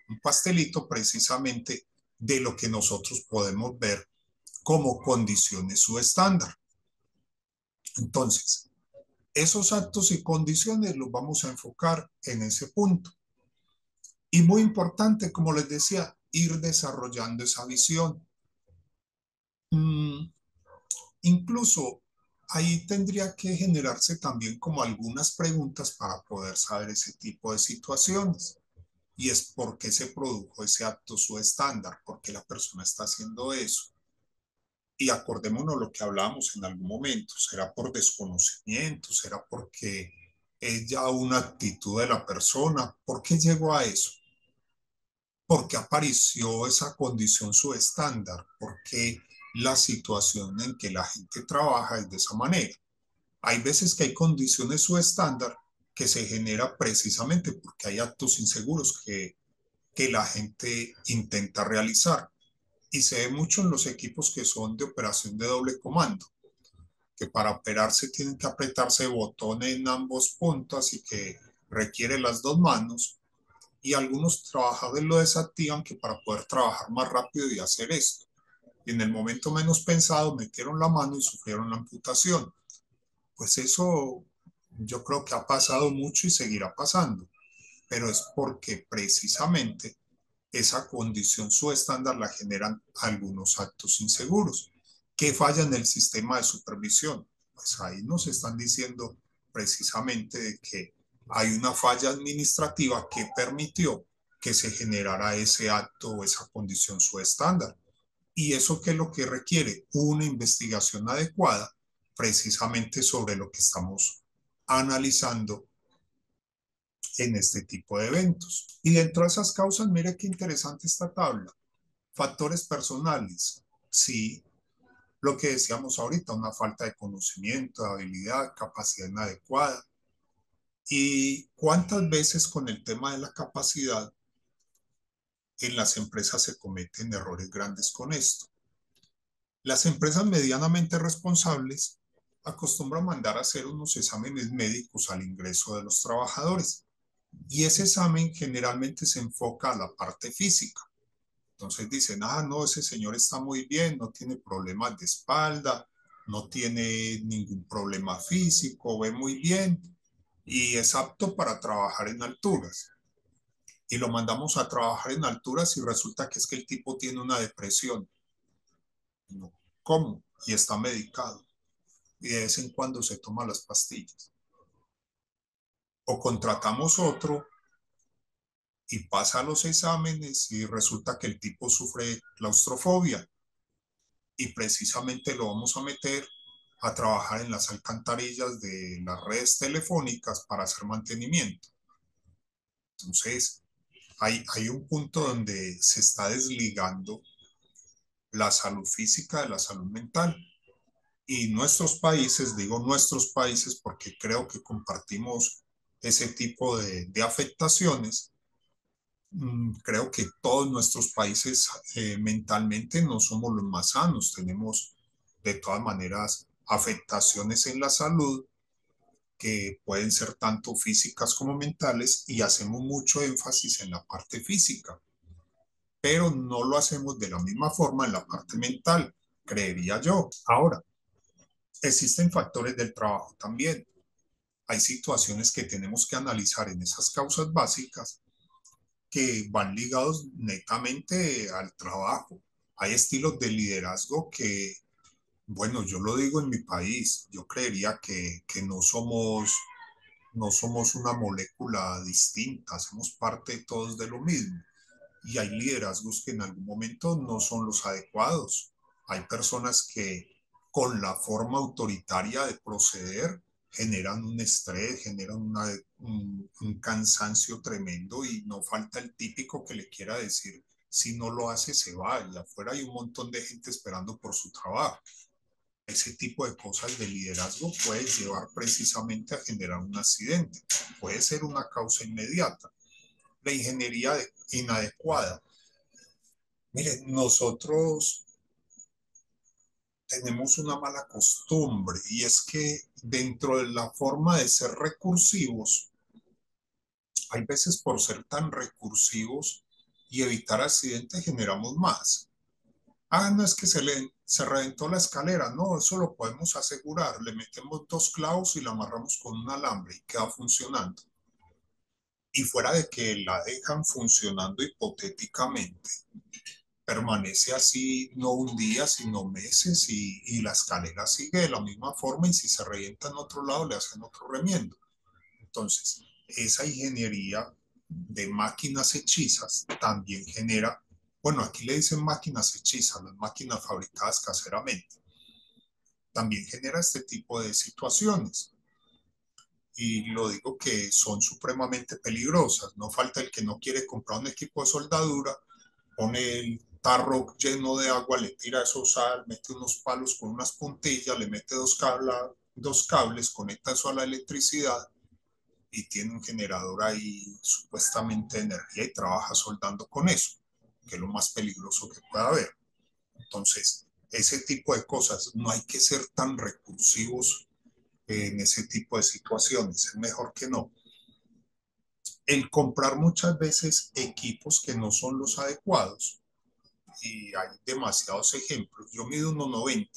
un pastelito precisamente de lo que nosotros podemos ver como condiciones o estándar. Entonces, esos actos y condiciones los vamos a enfocar en ese punto. Y muy importante, como les decía, ir desarrollando esa visión. Mm, incluso ahí tendría que generarse también como algunas preguntas para poder saber ese tipo de situaciones. Y es por qué se produjo ese acto su estándar, por qué la persona está haciendo eso. Y acordémonos lo que hablábamos en algún momento, será por desconocimiento, será porque es ya una actitud de la persona, ¿por qué llegó a eso? ¿Por qué apareció esa condición su estándar? ¿Por qué la situación en que la gente trabaja es de esa manera? Hay veces que hay condiciones su estándar que se genera precisamente porque hay actos inseguros que la gente intenta realizar. Y se ve mucho en los equipos que son de operación de doble comando, que para operarse tienen que apretarse botones en ambos puntos y que requiere las dos manos. Y algunos trabajadores lo desactivan que para poder trabajar más rápido y hacer esto. Y en el momento menos pensado metieron la mano y sufrieron la amputación. Pues eso yo creo que ha pasado mucho y seguirá pasando, pero es porque precisamente esa condición su estándar la generan algunos actos inseguros. ¿Qué falla en el sistema de supervisión? Pues ahí nos están diciendo precisamente de que hay una falla administrativa que permitió que se generara ese acto o esa condición su estándar. ¿Y eso qué es lo que requiere? Una investigación adecuada precisamente sobre lo que estamos analizando en este tipo de eventos. Y dentro de esas causas, mire qué interesante esta tabla. Factores personales. Sí, lo que decíamos ahorita, una falta de conocimiento, de habilidad, capacidad inadecuada. ¿Y cuántas veces con el tema de la capacidad en las empresas se cometen errores grandes con esto? Las empresas medianamente responsables acostumbran mandar a hacer unos exámenes médicos al ingreso de los trabajadores y ese examen generalmente se enfoca a la parte física. Entonces dicen, ah, no, ese señor está muy bien, no tiene problemas de espalda, no tiene ningún problema físico, ve muy bien y es apto para trabajar en alturas. Y lo mandamos a trabajar en alturas y resulta que es que el tipo tiene una depresión. No, ¿cómo? Y está medicado. Y de vez en cuando se toma las pastillas. O contratamos otro y pasa los exámenes y resulta que el tipo sufre claustrofobia y precisamente lo vamos a meter a trabajar en las alcantarillas de las redes telefónicas para hacer mantenimiento. Entonces, hay un punto donde se está desligando la salud física de la salud mental. Y nuestros países, digo nuestros países porque creo que compartimos ese tipo de afectaciones, creo que todos nuestros países mentalmente no somos los más sanos, tenemos de todas maneras afectaciones en la salud que pueden ser tanto físicas como mentales y hacemos mucho énfasis en la parte física, pero no lo hacemos de la misma forma en la parte mental, creería yo. Ahora, existen factores del trabajo también. Hay situaciones que tenemos que analizar en esas causas básicas que van ligados netamente al trabajo. Hay estilos de liderazgo que, bueno, yo lo digo en mi país, yo creería que no somos una molécula distinta, hacemos parte todos de lo mismo. Y hay liderazgos que en algún momento no son los adecuados. Hay personas que con la forma autoritaria de proceder generan un estrés, generan un cansancio tremendo y no falta el típico que le quiera decir, si no lo hace se va y afuera hay un montón de gente esperando por su trabajo. Ese tipo de cosas de liderazgo puede llevar precisamente a generar un accidente. Puede ser una causa inmediata. La ingeniería inadecuada. Miren, nosotros tenemos una mala costumbre y es que dentro de la forma de ser recursivos, hay veces por ser tan recursivos y evitar accidentes generamos más. Ah, no es que se reventó la escalera, no, eso lo podemos asegurar, le metemos dos clavos y la amarramos con un alambre y queda funcionando. Y fuera de que la dejan funcionando hipotéticamente, permanece así no un día, sino meses y la escalera sigue de la misma forma y si se revienta en otro lado le hacen otro remiendo. Entonces, esa ingeniería de máquinas hechizas también genera, bueno, aquí le dicen máquinas hechizas, las máquinas fabricadas caseramente, también genera este tipo de situaciones. Y lo digo que son supremamente peligrosas. No falta el que no quiere comprar un equipo de soldadura, pone el tarro lleno de agua, le tira eso sal, mete unos palos con unas puntillas, le mete dos cables, conecta eso a la electricidad y tiene un generador ahí supuestamente de energía y trabaja soldando con eso, que es lo más peligroso que pueda haber. Entonces, ese tipo de cosas, no hay que ser tan recursivos en ese tipo de situaciones, es mejor que no. El comprar muchas veces equipos que no son los adecuados, y hay demasiados ejemplos. Yo mido 1,90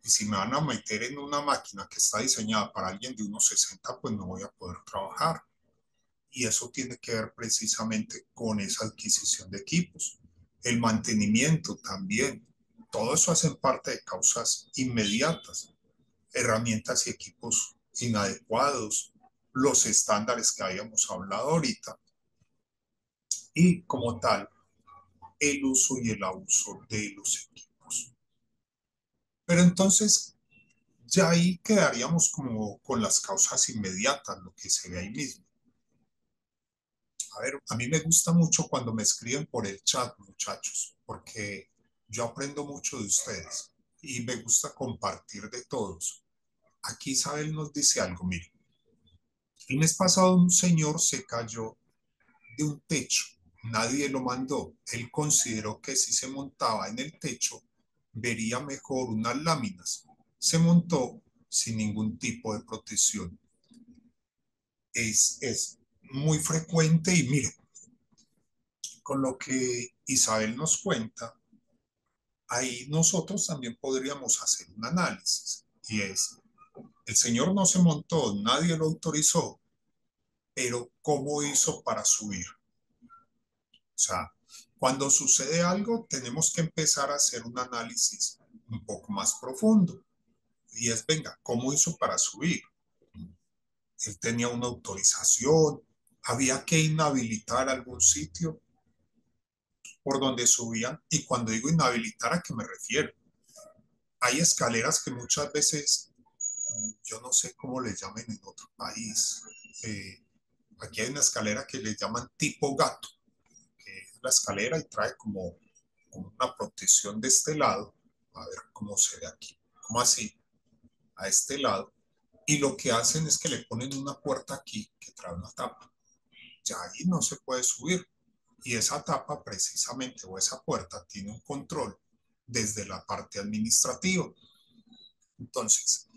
y si me van a meter en una máquina que está diseñada para alguien de 1,60, pues no voy a poder trabajar. Y eso tiene que ver precisamente con esa adquisición de equipos. El mantenimiento también. Todo eso hacen parte de causas inmediatas. Herramientas y equipos inadecuados, los estándares que habíamos hablado ahorita y como tal el uso y el abuso de los equipos. Pero entonces ya ahí quedaríamos como con las causas inmediatas, lo que se ve ahí mismo. A ver, a mí me gusta mucho cuando me escriben por el chat, muchachos, porque yo aprendo mucho de ustedes y me gusta compartir de todos. Aquí Isabel nos dice algo, mire, el mes pasado un señor se cayó de un techo, nadie lo mandó, él consideró que si se montaba en el techo vería mejor unas láminas, se montó sin ningún tipo de protección. Es muy frecuente y mire, con lo que Isabel nos cuenta, ahí nosotros también podríamos hacer un análisis y es, el señor no se montó, nadie lo autorizó, pero ¿cómo hizo para subir? O sea, cuando sucede algo, tenemos que empezar a hacer un análisis un poco más profundo. Y es, venga, ¿cómo hizo para subir? Él tenía una autorización, había que inhabilitar algún sitio por donde subían. Y cuando digo inhabilitar, ¿a qué me refiero? Hay escaleras que muchas veces, yo no sé cómo les llamen en otro país. Eh, Aquí hay una escalera que les llaman tipo gato, que es la escalera y trae como una protección de este lado. A ver cómo se ve aquí. Como así, a este lado. Y lo que hacen es que le ponen una puerta aquí que trae una tapa. Ya ahí no se puede subir. Y esa tapa precisamente o esa puerta tiene un control desde la parte administrativa. Entonces,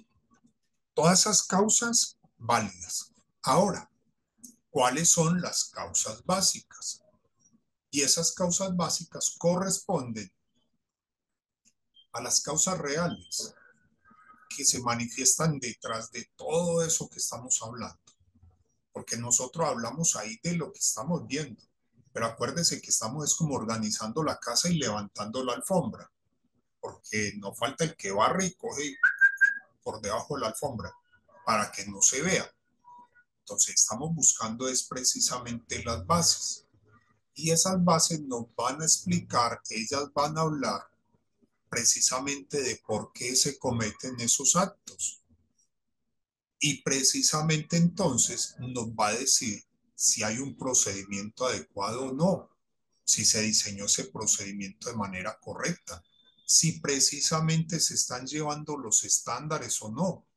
todas esas causas válidas. Ahora, ¿cuáles son las causas básicas? Y esas causas básicas corresponden a las causas reales que se manifiestan detrás de todo eso que estamos hablando. Porque nosotros hablamos ahí de lo que estamos viendo, pero acuérdese que estamos es como organizando la casa y levantando la alfombra, porque no falta el que barre y coge por debajo de la alfombra para que no se vea. Entonces estamos buscando es precisamente las bases y esas bases nos van a explicar, ellas van a hablar precisamente de por qué se cometen esos actos. Y precisamente entonces nos va a decir si hay un procedimiento adecuado o no, si se diseñó ese procedimiento de manera correcta, si precisamente se están llevando los estándares o no,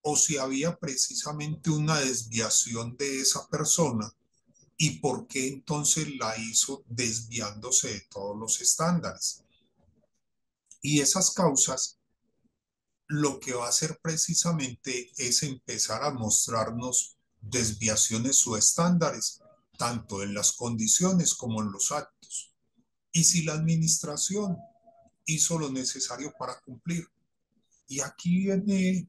o si había precisamente una desviación de esa persona y por qué entonces la hizo desviándose de todos los estándares. Y esas causas lo que va a hacer precisamente es empezar a mostrarnos desviaciones o estándares, tanto en las condiciones como en los actos. Y si la administración hizo lo necesario para cumplir. Y aquí viene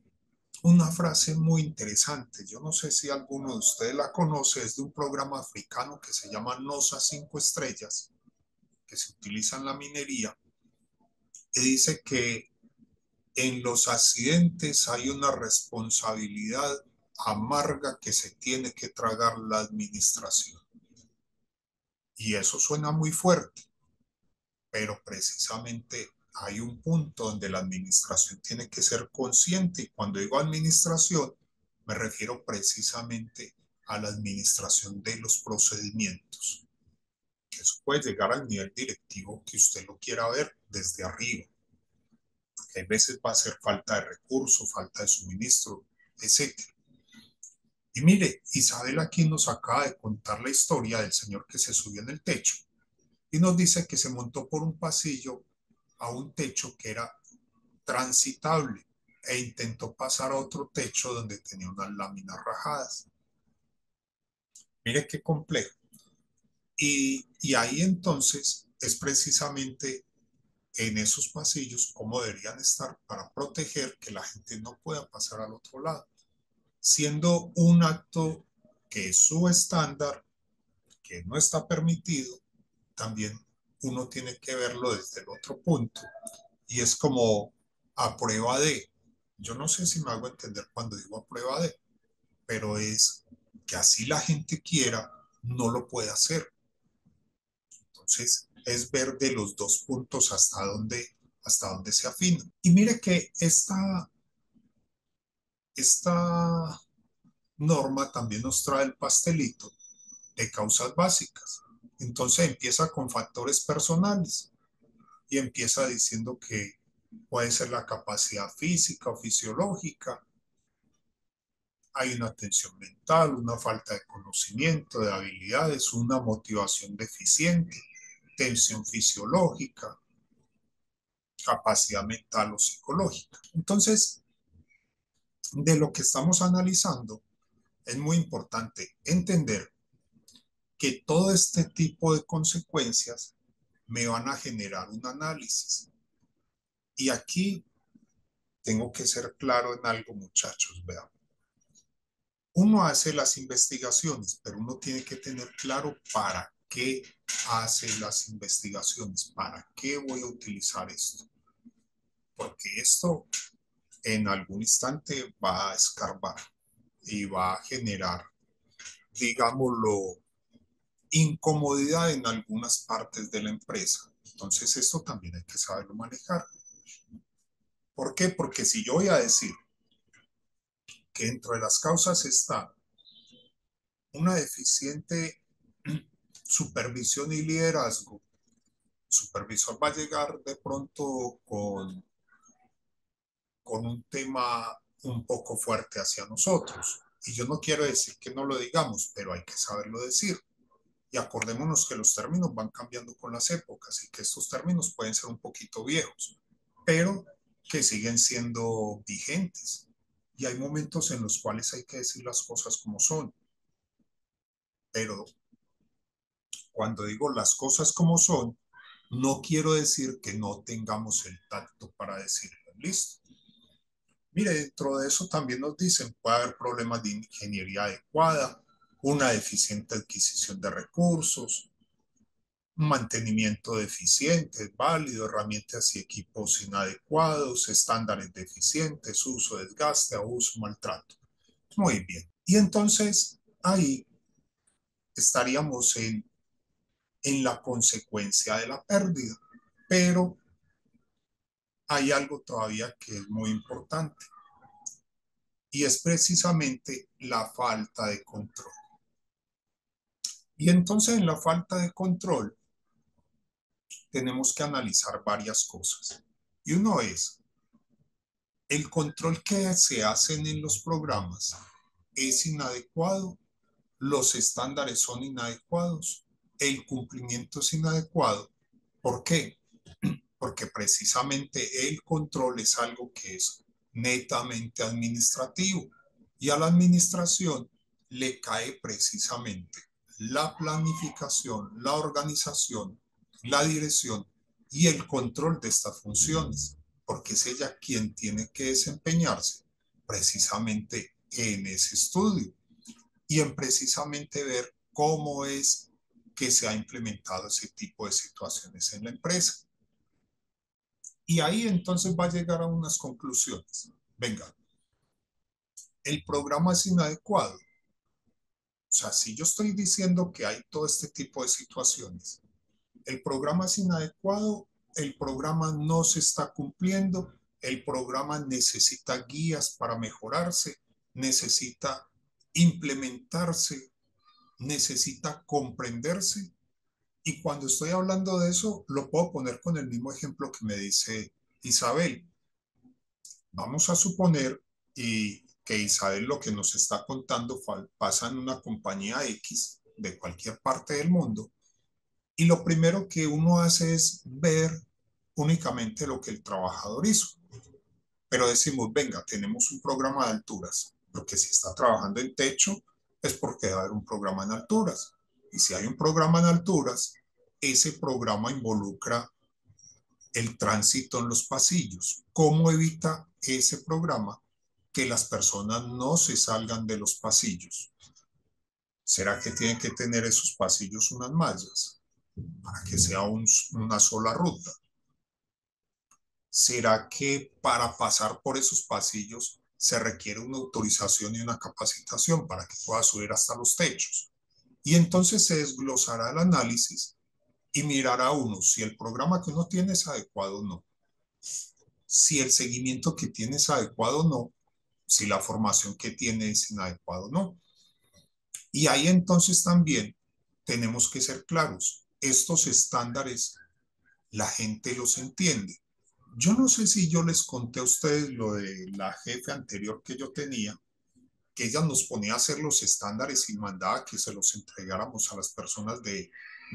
una frase muy interesante. Yo no sé si alguno de ustedes la conoce, es de un programa africano que se llama NOSA 5 estrellas, que se utiliza en la minería, y dice que en los accidentes hay una responsabilidad amarga que se tiene que tragar la administración. Y eso suena muy fuerte, pero precisamente hay un punto donde la administración tiene que ser consciente. Y cuando digo administración, me refiero precisamente a la administración de los procedimientos. Eso puede llegar al nivel directivo que usted lo quiera ver desde arriba. Hay veces va a ser falta de recursos, falta de suministro, etcétera. Y mire, Isabel aquí nos acaba de contar la historia del señor que se subió en el techo y nos dice que se montó por un pasillo a un techo que era transitable e intentó pasar a otro techo donde tenía unas láminas rajadas. Mire qué complejo. Y ahí entonces es precisamente en esos pasillos cómo deberían estar para proteger que la gente no pueda pasar al otro lado, siendo un acto que es su estándar, que no está permitido, también uno tiene que verlo desde el otro punto. Y es como a prueba de, yo no sé si me hago entender cuando digo a prueba de, pero es que así la gente quiera, no lo puede hacer. Entonces, es ver de los dos puntos hasta dónde se afina. Y mire que esta norma también nos trae el pastelito de causas básicas. Entonces empieza con factores personales y empieza diciendo que puede ser la capacidad física o fisiológica, hay una tensión mental, una falta de conocimiento, de habilidades, una motivación deficiente, tensión fisiológica, capacidad mental o psicológica. Entonces, de lo que estamos analizando, es muy importante entender que todo este tipo de consecuencias me van a generar un análisis. Y aquí tengo que ser claro en algo, muchachos, vean. Uno hace las investigaciones, pero uno tiene que tener claro para qué hace las investigaciones, para qué voy a utilizar esto. Porque esto en algún instante va a escarbar y va a generar, digámoslo, incomodidad en algunas partes de la empresa. Entonces esto también hay que saberlo manejar. ¿Por qué? Porque si yo voy a decir que dentro de las causas está una deficiente supervisión y liderazgo, el supervisor va a llegar de pronto con un tema un poco fuerte hacia nosotros. Y yo no quiero decir que no lo digamos, pero hay que saberlo decir. Y acordémonos que los términos van cambiando con las épocas y que estos términos pueden ser un poquito viejos, pero que siguen siendo vigentes. Y hay momentos en los cuales hay que decir las cosas como son. Pero cuando digo las cosas como son, no quiero decir que no tengamos el tacto para decirlo. Listo. Mire, dentro de eso también nos dicen, puede haber problemas de ingeniería adecuada, una deficiente adquisición de recursos, mantenimiento deficiente, válido, herramientas y equipos inadecuados, estándares deficientes, uso, desgaste, abuso, maltrato. Muy bien. Y entonces ahí estaríamos en la consecuencia de la pérdida. Pero hay algo todavía que es muy importante. y es precisamente la falta de control. Y entonces en la falta de control tenemos que analizar varias cosas. Y uno es, el control que se hacen en los programas es inadecuado, los estándares son inadecuados, el cumplimiento es inadecuado. ¿Por qué? Porque precisamente el control es algo que es netamente administrativo y a la administración le cae precisamente la planificación, la organización, la dirección y el control de estas funciones, porque es ella quien tiene que desempeñarse precisamente en ese estudio y en precisamente ver cómo es que se ha implementado ese tipo de situaciones en la empresa. Y ahí entonces va a llegar a unas conclusiones. Venga, el programa es inadecuado. O sea, si yo estoy diciendo que hay todo este tipo de situaciones, el programa es inadecuado, el programa no se está cumpliendo, el programa necesita guías para mejorarse, necesita implementarse, necesita comprenderse. Y cuando estoy hablando de eso, lo puedo poner con el mismo ejemplo que me dice Isabel. Vamos a suponer que Isabel lo que nos está contando pasa en una compañía X de cualquier parte del mundo y lo primero que uno hace es ver únicamente lo que el trabajador hizo. Pero decimos, venga, tenemos un programa de alturas, porque si está trabajando en techo es porque debe haber un programa en alturas. Y si hay un programa en alturas, ese programa involucra el tránsito en los pasillos. ¿Cómo evita ese programa que las personas no se salgan de los pasillos? ¿Será que tienen que tener esos pasillos unas mallas para que sea una sola ruta? ¿Será que para pasar por esos pasillos se requiere una autorización y una capacitación para que pueda subir hasta los techos? Y entonces se desglosará el análisis y mirará uno si el programa que uno tiene es adecuado o no, si el seguimiento que tiene es adecuado o no, si la formación que tiene es inadecuada o no. Y ahí entonces también tenemos que ser claros. Estos estándares, la gente los entiende. Yo no sé si yo les conté a ustedes lo de la jefe anterior que yo tenía, que ella nos ponía a hacer los estándares y mandaba que se los entregáramos a las personas de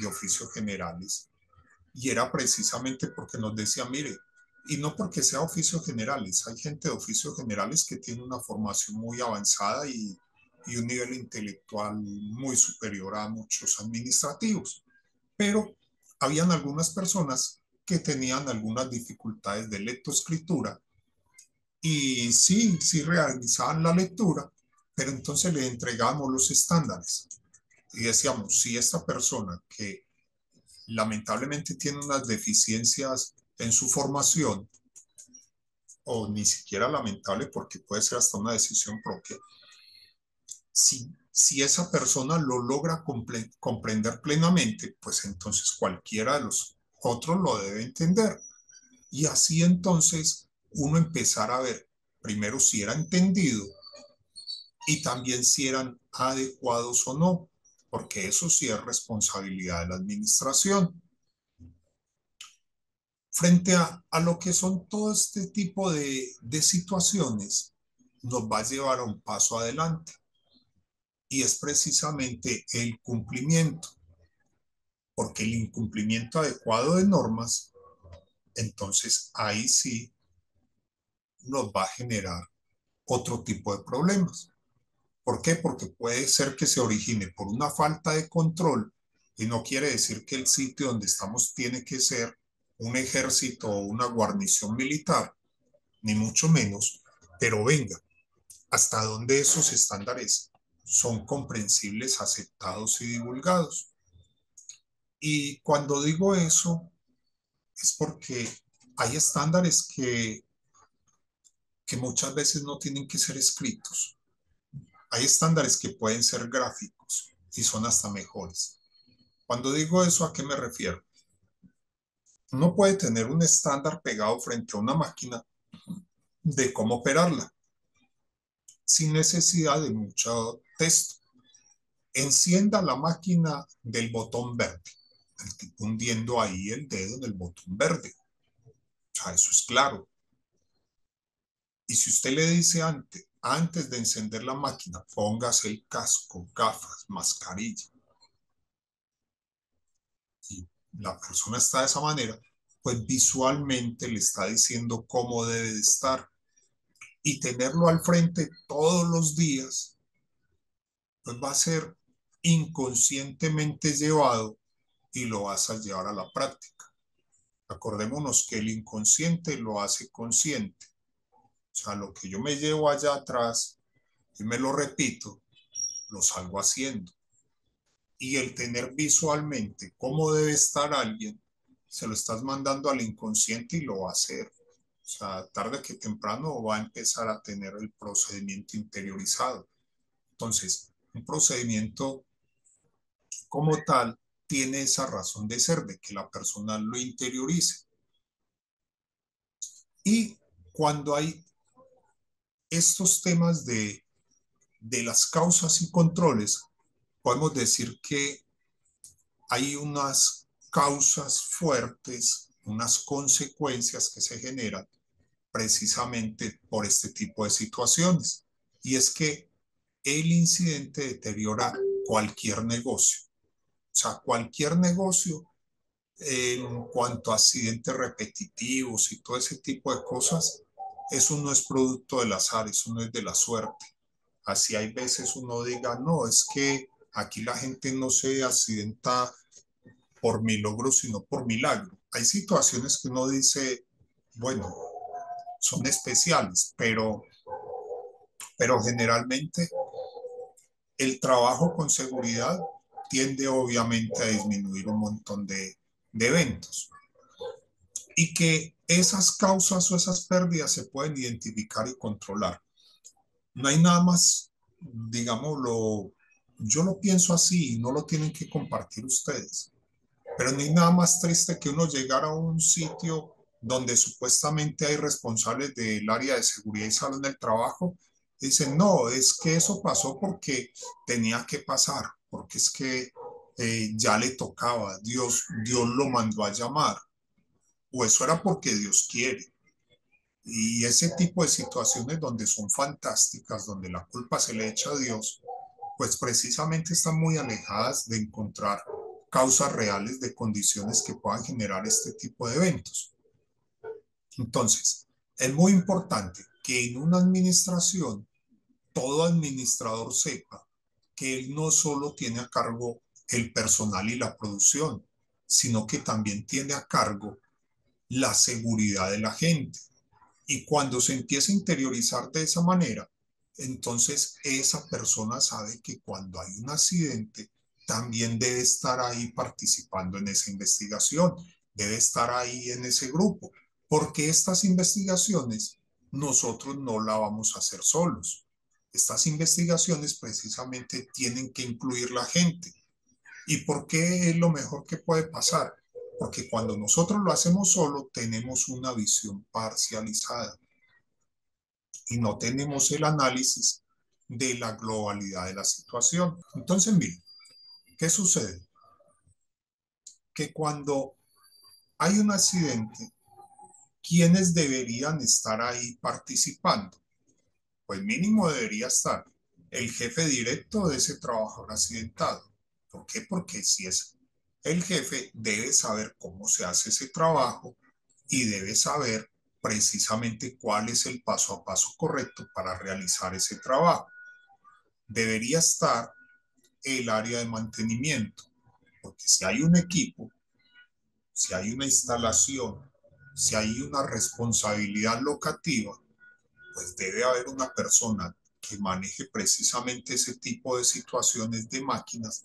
oficios generales. Y era precisamente porque nos decía, mire, y no porque sea oficios generales, hay gente de oficios generales que tiene una formación muy avanzada y un nivel intelectual muy superior a muchos administrativos, pero habían algunas personas que tenían algunas dificultades de lectoescritura y sí realizaban la lectura, pero entonces le entregábamos los estándares y decíamos, si esta persona que lamentablemente tiene unas deficiencias en su formación, o ni siquiera lamentable porque puede ser hasta una decisión propia, si esa persona lo logra comprender plenamente, pues entonces cualquiera de los otros lo debe entender. Y así entonces uno empezar a ver primero si era entendido y también si eran adecuados o no, porque eso sí es responsabilidad de la administración. Frente a lo que son todo este tipo de situaciones, nos va a llevar a un paso adelante y es precisamente el cumplimiento, porque el incumplimiento adecuado de normas, entonces ahí sí nos va a generar otro tipo de problemas. ¿Por qué? Porque puede ser que se origine por una falta de control y no quiere decir que el sitio donde estamos tiene que ser un ejército o una guarnición militar, ni mucho menos, pero venga, hasta dónde esos estándares son comprensibles, aceptados y divulgados. Y cuando digo eso, es porque hay estándares que muchas veces no tienen que ser escritos. Hay estándares que pueden ser gráficos y son hasta mejores. Cuando digo eso, ¿a qué me refiero? Uno puede tener un estándar pegado frente a una máquina de cómo operarla, sin necesidad de mucho texto. Encienda la máquina del botón verde. El tipo hundiendo ahí el dedo en el botón verde. O sea, eso es claro. Y si usted le dice antes de encender la máquina, póngase el casco, gafas, mascarilla, y la persona está de esa manera, pues visualmente le está diciendo cómo debe de estar. Y tenerlo al frente todos los días, pues va a ser inconscientemente llevado y lo vas a llevar a la práctica. Acordémonos que el inconsciente lo hace consciente. O sea, lo que yo me llevo allá atrás y me lo repito, lo salgo haciendo. Y el tener visualmente cómo debe estar alguien, se lo estás mandando al inconsciente y lo va a hacer. O sea, tarde que temprano va a empezar a tener el procedimiento interiorizado. Entonces, un procedimiento como tal tiene esa razón de ser, de que la persona lo interiorice. Y cuando hay estos temas de las causas y controles, podemos decir que hay unas causas fuertes, unas consecuencias que se generan precisamente por este tipo de situaciones. Y es que el incidente deteriora cualquier negocio. O sea, cualquier negocio en cuanto a accidentes repetitivos y todo ese tipo de cosas, eso no es producto del azar, eso no es de la suerte. Así hay veces uno diga, no, es que aquí la gente no se accidenta por milagro, sino por milagro. Hay situaciones que uno dice, bueno, son especiales, pero generalmente el trabajo con seguridad tiende obviamente a disminuir un montón de eventos y que esas causas o esas pérdidas se pueden identificar y controlar. No hay nada más, digámoslo, yo lo pienso así y no lo tienen que compartir ustedes, pero no hay nada más triste que uno llegar a un sitio donde supuestamente hay responsables del área de seguridad y salud del trabajo. Dicen, no, es que eso pasó porque tenía que pasar, porque es que ya le tocaba, Dios lo mandó a llamar, o eso era porque Dios quiere. Y ese tipo de situaciones donde son fantásticas, donde la culpa se le echa a Dios, pues precisamente están muy alejadas de encontrar causas reales de condiciones que puedan generar este tipo de eventos. Entonces, es muy importante que en una administración todo administrador sepa que él no solo tiene a cargo el personal y la producción, sino que también tiene a cargo la seguridad de la gente. Y cuando se empieza a interiorizar de esa manera, entonces esa persona sabe que cuando hay un accidente, también debe estar ahí participando en esa investigación, debe estar ahí en ese grupo, porque estas investigaciones nosotros no la vamos a hacer solos. Estas investigaciones precisamente tienen que incluir la gente. ¿Y por qué es lo mejor que puede pasar? Porque cuando nosotros lo hacemos solo, tenemos una visión parcializada y no tenemos el análisis de la globalidad de la situación. Entonces, miren, ¿qué sucede? Que cuando hay un accidente, ¿quiénes deberían estar ahí participando? Pues mínimo debería estar el jefe directo de ese trabajador accidentado. ¿Por qué? Porque si es el jefe, debe saber cómo se hace ese trabajo y debe saber precisamente cuál es el paso a paso correcto para realizar ese trabajo. Debería estar el área de mantenimiento, porque si hay un equipo, si hay una instalación, si hay una responsabilidad locativa, pues debe haber una persona que maneje precisamente ese tipo de situaciones de máquinas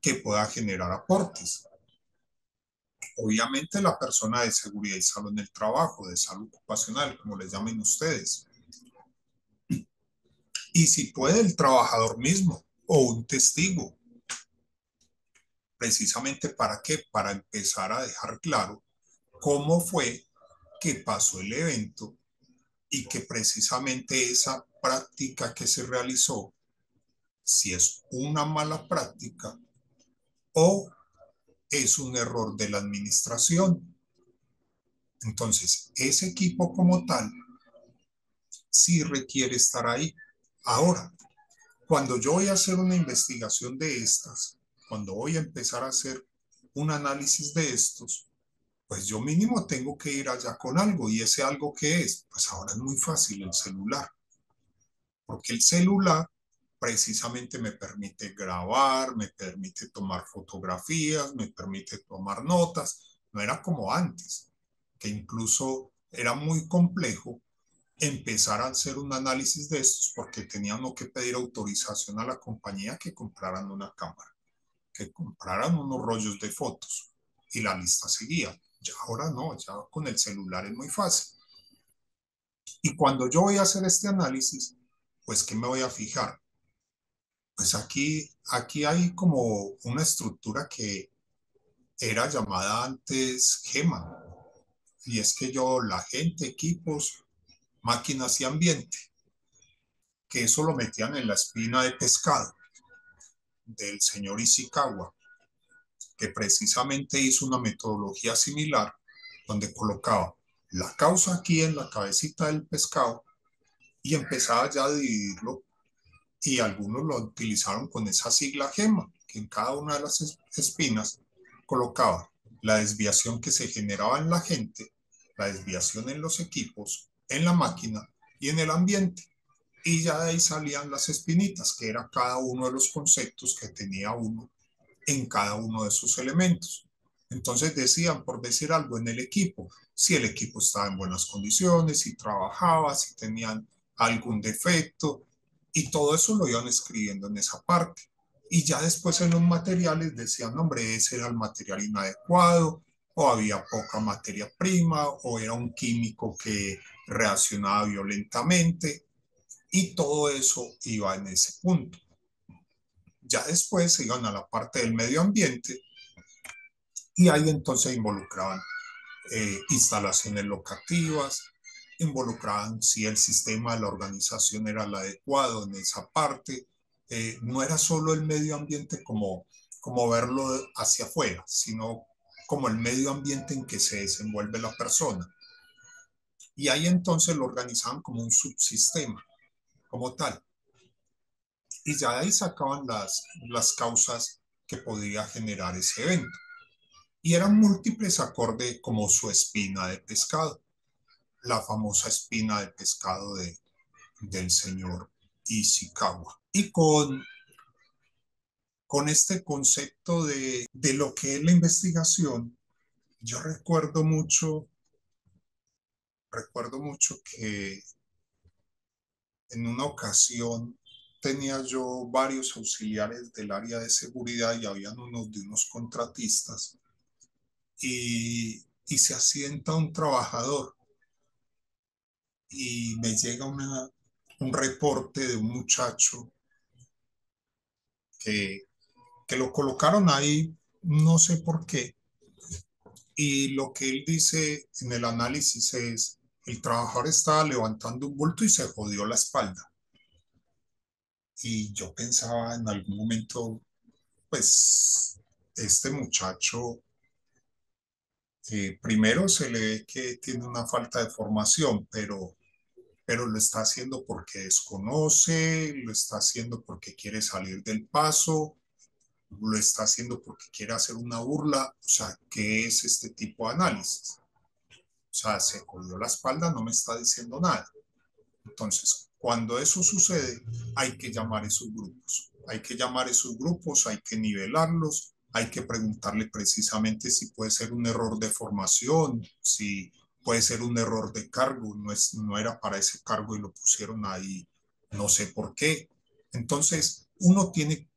que pueda generar aportes. Obviamente la persona de seguridad y salud en el trabajo, de salud ocupacional, como les llamen ustedes. Y si puede el trabajador mismo o un testigo. ¿Precisamente para qué? Para empezar a dejar claro cómo fue que pasó el evento y que precisamente esa práctica que se realizó, si es una mala práctica o es un error de la administración. Entonces, ese equipo como tal sí requiere estar ahí. Ahora, cuando yo voy a hacer una investigación de estas, cuando voy a empezar a hacer un análisis de estos, pues yo mínimo tengo que ir allá con algo. ¿Y ese algo qué es? Pues ahora es muy fácil, el celular. Porque el celular precisamente me permite grabar, me permite tomar fotografías, me permite tomar notas. No era como antes, que incluso era muy complejo empezar a hacer un análisis de estos porque tenían que pedir autorización a la compañía que compraran una cámara, que compraran unos rollos de fotos y la lista seguía. Ya ahora no, ya con el celular es muy fácil. Y cuando yo voy a hacer este análisis, pues ¿qué me voy a fijar? Pues aquí hay como una estructura que era llamada antes GEMA, y es que yo, la gente, equipos, máquinas y ambiente, que eso lo metían en la espina de pescado del señor Ishikawa, que precisamente hizo una metodología similar donde colocaba la causa aquí en la cabecita del pescado y empezaba ya a dividirlo, y algunos lo utilizaron con esa sigla GEMA, que en cada una de las espinas colocaba la desviación que se generaba en la gente, la desviación en los equipos, en la máquina y en el ambiente. Y ya de ahí salían las espinitas, que era cada uno de los conceptos que tenía uno en cada uno de sus elementos. Entonces decían, por decir algo, en el equipo, si el equipo estaba en buenas condiciones, si trabajaba, si tenían algún defecto, y todo eso lo iban escribiendo en esa parte. Y ya después en los materiales decían, hombre, ese era el material inadecuado, o había poca materia prima, o era un químico que reaccionaba violentamente, y todo eso iba en ese punto. Ya después se iban a la parte del medio ambiente y ahí entonces involucraban instalaciones locativas, involucraban si el sistema de la organización era el adecuado en esa parte. No era solo el medio ambiente como verlo hacia afuera, sino como el medio ambiente en que se desenvuelve la persona. Y ahí entonces lo organizaban como un subsistema, como tal. Y ya de ahí sacaban las causas que podría generar ese evento. Y eran múltiples acorde como su espina de pescado, la famosa espina de pescado del señor Ishikawa. Y con este concepto de lo que es la investigación, yo recuerdo mucho que en una ocasión tenía yo varios auxiliares del área de seguridad y habían unos de unos contratistas, y se asienta un trabajador y me llega un reporte de un muchacho que, que lo colocaron ahí, no sé por qué, y lo que él dice en el análisis es, el trabajador estaba levantando un bulto y se jodió la espalda. Y yo pensaba en algún momento, pues, este muchacho, primero se le ve que tiene una falta de formación, pero lo está haciendo porque desconoce, lo está haciendo porque quiere salir del paso, lo está haciendo porque quiere hacer una burla. O sea, ¿qué es este tipo de análisis? O sea, se jodió la espalda, no me está diciendo nada. Entonces, cuando eso sucede, hay que llamar a esos grupos. Hay que llamar a esos grupos, hay que nivelarlos, hay que preguntarle precisamente si puede ser un error de formación, si puede ser un error de cargo, no era para ese cargo y lo pusieron ahí, no sé por qué. Entonces, uno tiene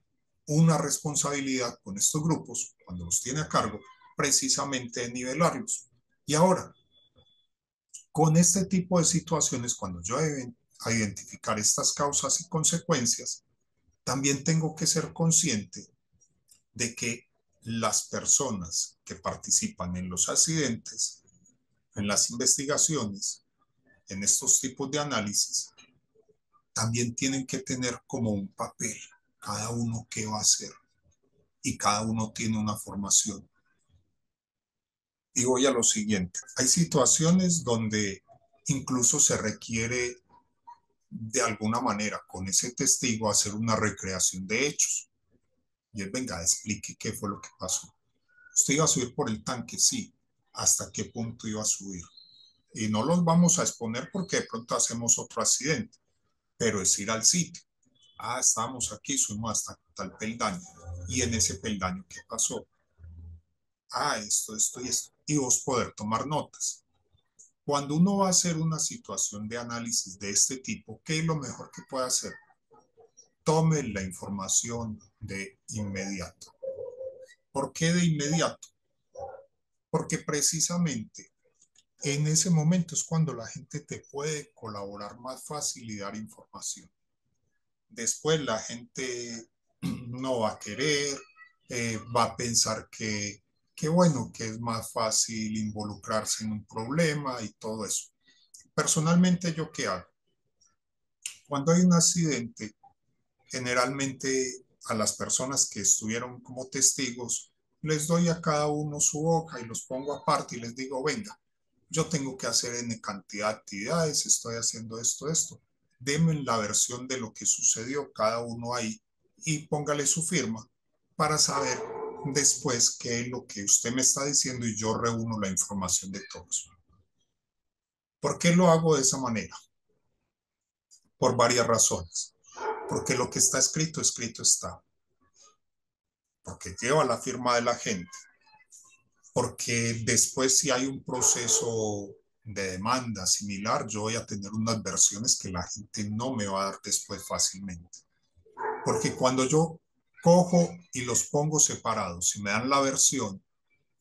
una responsabilidad con estos grupos, cuando los tiene a cargo, precisamente de nivelarlos. Y ahora, con este tipo de situaciones, cuando yo deben identificar estas causas y consecuencias, también tengo que ser consciente de que las personas que participan en los accidentes, en las investigaciones, en estos tipos de análisis, también tienen que tener como un papel, cada uno qué va a hacer y cada uno tiene una formación. Y voy a lo siguiente, hay situaciones donde incluso se requiere de alguna manera con ese testigo hacer una recreación de hechos. Y él, venga, explique qué fue lo que pasó. ¿Usted iba a subir por el tanque? Sí. ¿Hasta qué punto iba a subir? Y no los vamos a exponer porque de pronto hacemos otro accidente, pero es ir al sitio. Ah, estábamos aquí, subimos hasta tal peldaño. Y en ese peldaño, ¿qué pasó? Ah, esto y esto. Y vos poder tomar notas. Cuando uno va a hacer una situación de análisis de este tipo, ¿qué es lo mejor que puede hacer? Tome la información de inmediato. ¿Por qué de inmediato? Porque precisamente en ese momento es cuando la gente te puede colaborar más fácil y dar información. Después la gente no va a querer, va a pensar que bueno, que es más fácil involucrarse en un problema y todo eso. Personalmente, ¿yo qué hago? Cuando hay un accidente, generalmente a las personas que estuvieron como testigos, les doy a cada uno su hoja y los pongo aparte y les digo, venga, yo tengo que hacer N cantidad de actividades, estoy haciendo esto. Denme la versión de lo que sucedió cada uno ahí y póngale su firma para saber después qué es lo que usted me está diciendo y yo reúno la información de todos. ¿Por qué lo hago de esa manera? Por varias razones. Porque lo que está escrito, escrito está. Porque lleva la firma de la gente. Porque después si hay un proceso de demanda similar, yo voy a tener unas versiones que la gente no me va a dar después fácilmente. Porque cuando yo cojo y los pongo separados y me dan la versión,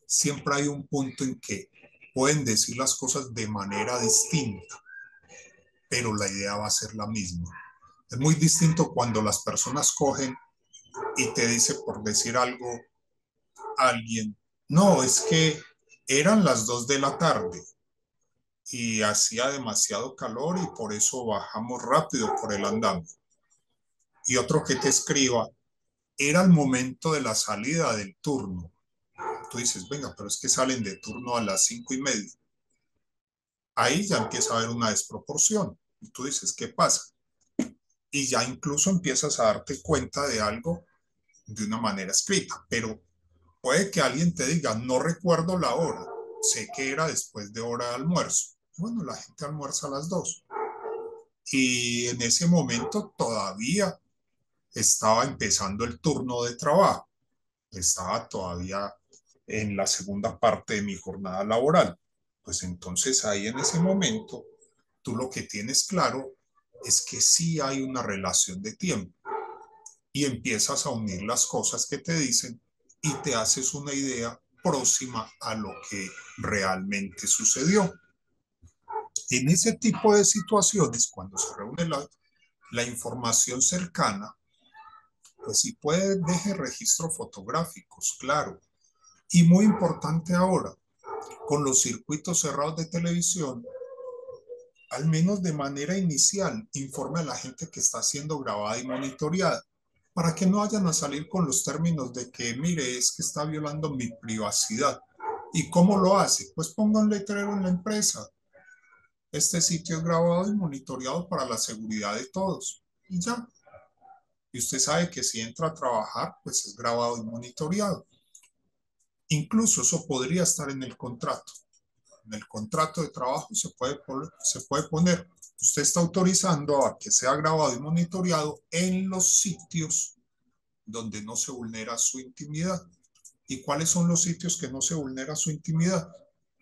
siempre hay un punto en que pueden decir las cosas de manera distinta, pero la idea va a ser la misma. Es muy distinto cuando las personas cogen y te dice, por decir algo, alguien, no, es que eran las 2 de la tarde y hacía demasiado calor y por eso bajamos rápido por el andamio. Y otro que te escriba, era el momento de la salida del turno. Tú dices, venga, pero es que salen de turno a las 5:30. Ahí ya empieza a haber una desproporción. Y tú dices, ¿qué pasa? Y ya incluso empiezas a darte cuenta de algo de una manera escrita, pero puede que alguien te diga, no recuerdo la hora, sé que era después de hora de almuerzo. Bueno, la gente almuerza a las 2. Y en ese momento todavía estaba empezando el turno de trabajo. Estaba todavía en la segunda parte de mi jornada laboral. Pues entonces ahí en ese momento, tú lo que tienes claro es que sí hay una relación de tiempo y empiezas a unir las cosas que te dicen y te haces una idea próxima a lo que realmente sucedió. En ese tipo de situaciones, cuando se reúne la información cercana, pues sí puede dejar registros fotográficos, claro. Y muy importante ahora, con los circuitos cerrados de televisión, al menos de manera inicial, informe a la gente que está siendo grabada y monitoreada, para que no vayan a salir con los términos de que, mire, es que está violando mi privacidad. ¿Y cómo lo hace? Pues ponga un letrero en la empresa. Este sitio es grabado y monitoreado para la seguridad de todos. Y ya. Y usted sabe que si entra a trabajar, pues es grabado y monitoreado. Incluso eso podría estar en el contrato. En el contrato de trabajo se puede poner, usted está autorizando a que sea grabado y monitoreado en los sitios donde no se vulnera su intimidad. ¿Y cuáles son los sitios que no se vulnera su intimidad?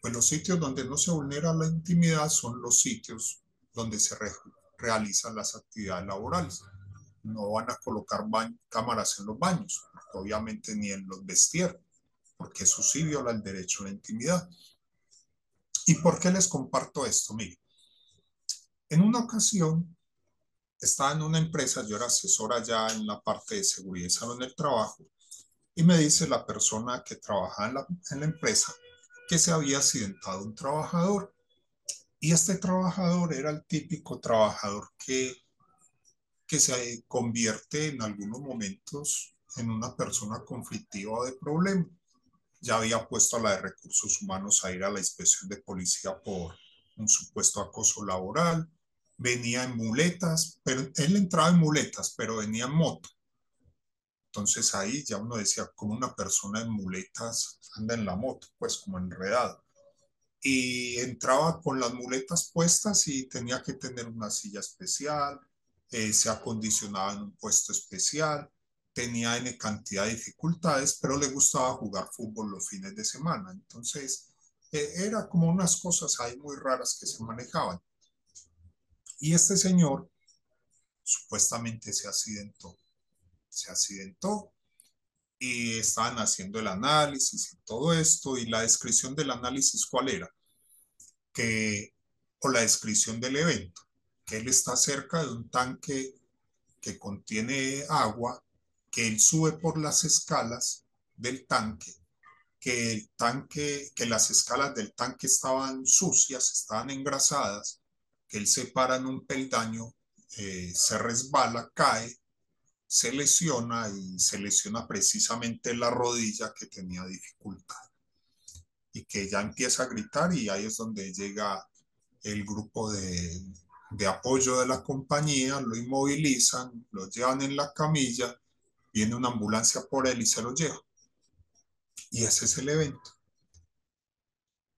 Pues los sitios donde no se vulnera la intimidad son los sitios donde se realizan las actividades laborales. No van a colocar cámaras en los baños, obviamente ni en los vestieros, porque eso sí viola el derecho a la intimidad. ¿Y por qué les comparto esto? Mire, en una ocasión estaba en una empresa, yo era asesora ya en la parte de seguridad y salud en el trabajo, y me dice la persona que trabaja en la empresa que se había accidentado un trabajador. Y este trabajador era el típico trabajador que que se convierte en algunos momentos en una persona conflictiva o de problema. Ya había puesto a la de recursos humanos a ir a la inspección de policía por un supuesto acoso laboral. Venía en muletas, pero él entraba en muletas, pero venía en moto. Entonces ahí ya uno decía, como una persona en muletas anda en la moto, pues como enredado. Y entraba con las muletas puestas y tenía que tener una silla especial, se acondicionaba en un puesto especial, tenía N cantidad de dificultades, pero le gustaba jugar fútbol los fines de semana. Entonces, era como unas cosas ahí muy raras que se manejaban. Y este señor supuestamente se accidentó y estaban haciendo el análisis y todo esto. Y la descripción del análisis, ¿cuál era? Que, o la descripción del evento, que él está cerca de un tanque que contiene agua, que él sube por las escalas del tanque, que las escalas del tanque estaban sucias, estaban engrasadas, que él se para en un peldaño, se resbala, cae, se lesiona y se lesiona precisamente la rodilla que tenía dificultad y que ya empieza a gritar y ahí es donde llega el grupo de apoyo de la compañía, lo inmovilizan, lo llevan en la camilla, viene una ambulancia por él y se lo lleva. Y ese es el evento.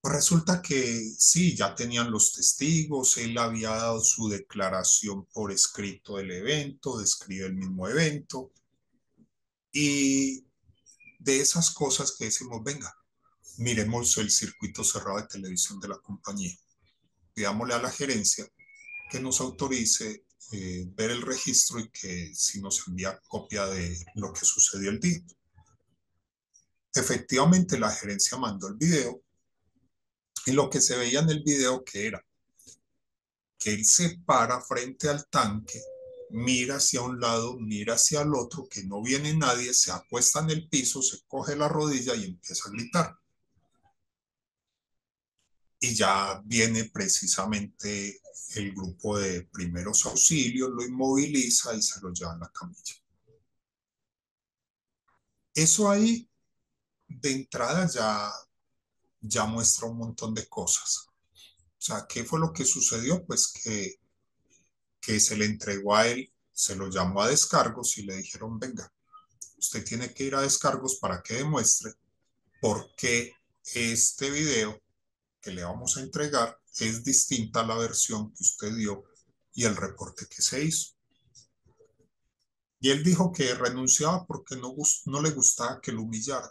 Pues resulta que sí, ya tenían los testigos, él había dado su declaración por escrito del evento, describe el mismo evento, y de esas cosas que decimos, venga, miremos el circuito cerrado de televisión de la compañía, pidámosle a la gerencia que nos autorice ver el registro y que si nos envía copia de lo que sucedió el día. Efectivamente, la gerencia mandó el video y lo que se veía en el video que era que él se para frente al tanque, mira hacia un lado, mira hacia el otro, que no viene nadie, se acuesta en el piso, se coge la rodilla y empieza a gritar. Y ya viene precisamente el grupo de primeros auxilios, lo inmoviliza y se lo lleva a la camilla. Eso ahí de entrada ya muestra un montón de cosas. O sea, ¿qué fue lo que sucedió? Pues que se le entregó a él, se lo llamó a descargos y le dijeron, venga, usted tiene que ir a descargos para que demuestre por qué este video que le vamos a entregar es distinta a la versión que usted dio y el reporte que se hizo. Y él dijo que renunciaba porque no le gustaba que lo humillaran.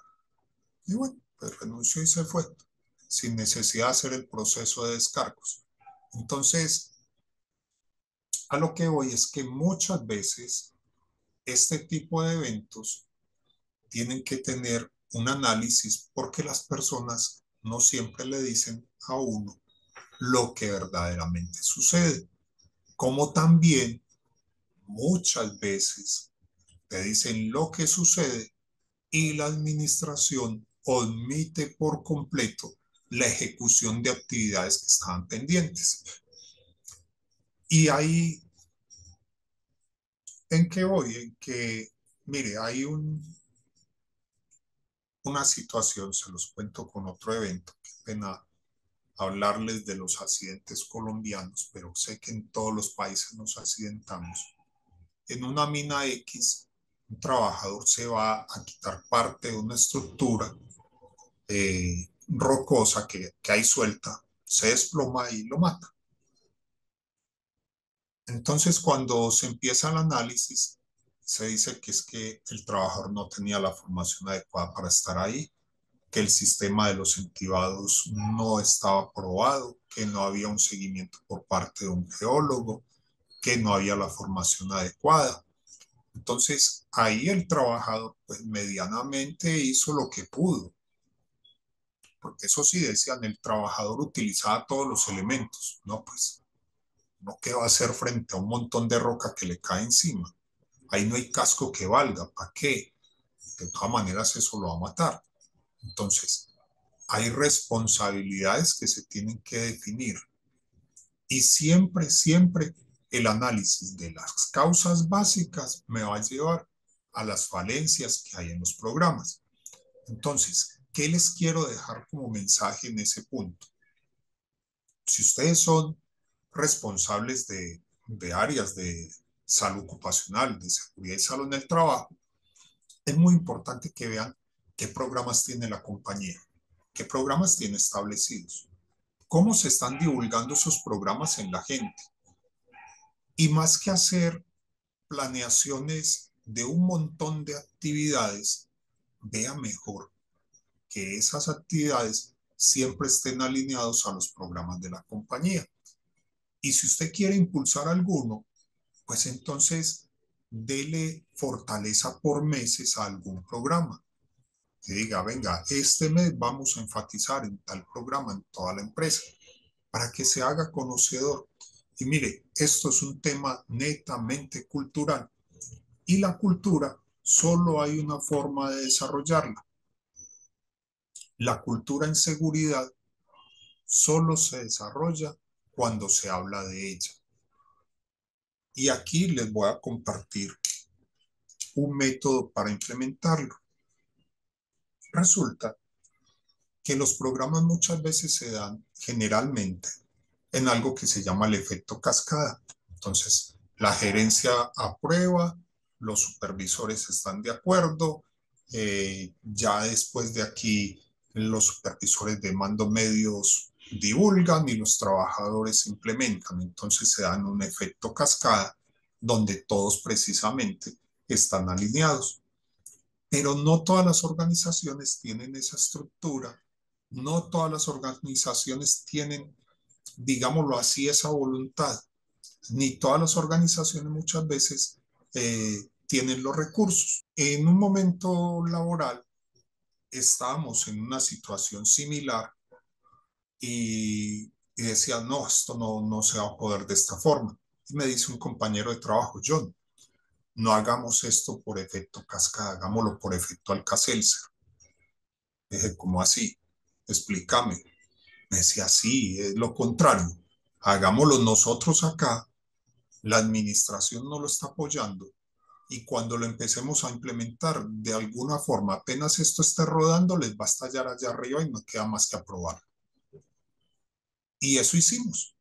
Y bueno, pues renunció y se fue, sin necesidad de hacer el proceso de descargos. Entonces, a lo que voy es que muchas veces este tipo de eventos tienen que tener un análisis porque las personas no siempre le dicen a uno lo que verdaderamente sucede. Como también muchas veces te dicen lo que sucede y la administración omite por completo la ejecución de actividades que estaban pendientes. Y ahí, ¿en qué voy? En que, mire, hay una situación, se los cuento con otro evento, qué pena hablarles de los accidentes colombianos, pero sé que en todos los países nos accidentamos. En una mina X, un trabajador se va a quitar parte de una estructura rocosa que hay suelta, se desploma y lo mata. Entonces, cuando se empieza el análisis, se dice que es que el trabajador no tenía la formación adecuada para estar ahí, que el sistema de los entibados no estaba probado, que no había un seguimiento por parte de un geólogo, que no había la formación adecuada. Entonces, ahí el trabajador pues medianamente hizo lo que pudo, porque eso sí decían, el trabajador utilizaba todos los elementos, ¿no? Pues, ¿no qué va a hacer frente a un montón de roca que le cae encima? Ahí no hay casco que valga, ¿para qué? De todas maneras eso lo va a matar. Entonces, hay responsabilidades que se tienen que definir y siempre, siempre el análisis de las causas básicas me va a llevar a las falencias que hay en los programas. Entonces, ¿qué les quiero dejar como mensaje en ese punto? Si ustedes son responsables de áreas de salud ocupacional, de seguridad y salud en el trabajo, es muy importante que vean qué programas tiene la compañía, qué programas tiene establecidos, cómo se están divulgando esos programas en la gente. Y más que hacer planeaciones de un montón de actividades, vea mejor que esas actividades siempre estén alineados a los programas de la compañía. Y si usted quiere impulsar alguno, pues entonces dele fortaleza por meses a algún programa. Que diga, venga, este mes vamos a enfatizar en tal programa en toda la empresa para que se haga conocedor. Y mire, esto es un tema netamente cultural y la cultura solo hay una forma de desarrollarla. La cultura en seguridad solo se desarrolla cuando se habla de ella. Y aquí les voy a compartir un método para implementarlo. Resulta que los programas muchas veces se dan generalmente en algo que se llama el efecto cascada. Entonces, la gerencia aprueba, los supervisores están de acuerdo, ya después de aquí los supervisores de mando medios divulgan y los trabajadores implementan. Entonces se dan un efecto cascada donde todos precisamente están alineados. Pero no todas las organizaciones tienen esa estructura, no todas las organizaciones tienen, digámoslo así, esa voluntad, ni todas las organizaciones muchas veces tienen los recursos. En un momento laboral estábamos en una situación similar y decía, no, esto no se va a poder de esta forma. Y me dice un compañero de trabajo, John, no hagamos esto por efecto cascada, hagámoslo por efecto Alka-Seltzer. Dije, ¿cómo así? Explícame. Me decía, sí, es lo contrario. Hagámoslo nosotros acá, la administración no lo está apoyando y cuando lo empecemos a implementar de alguna forma, apenas esto esté rodando, les va a estallar allá arriba y no queda más que aprobar. Y eso hicimos.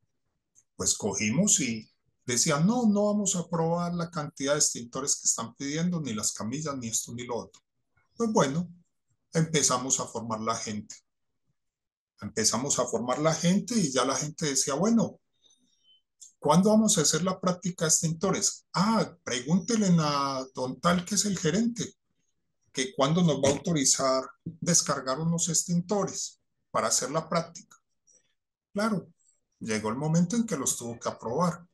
Pues cogimos y decían, no vamos a aprobar la cantidad de extintores que están pidiendo, ni las camillas, ni esto, ni lo otro. Pues bueno, empezamos a formar la gente. Empezamos a formar la gente y ya la gente decía, bueno, ¿cuándo vamos a hacer la práctica de extintores? Pregúntele a don tal que es el gerente, que cuándo nos va a autorizar descargar unos extintores para hacer la práctica. Claro, llegó el momento en que los tuvo que aprobar.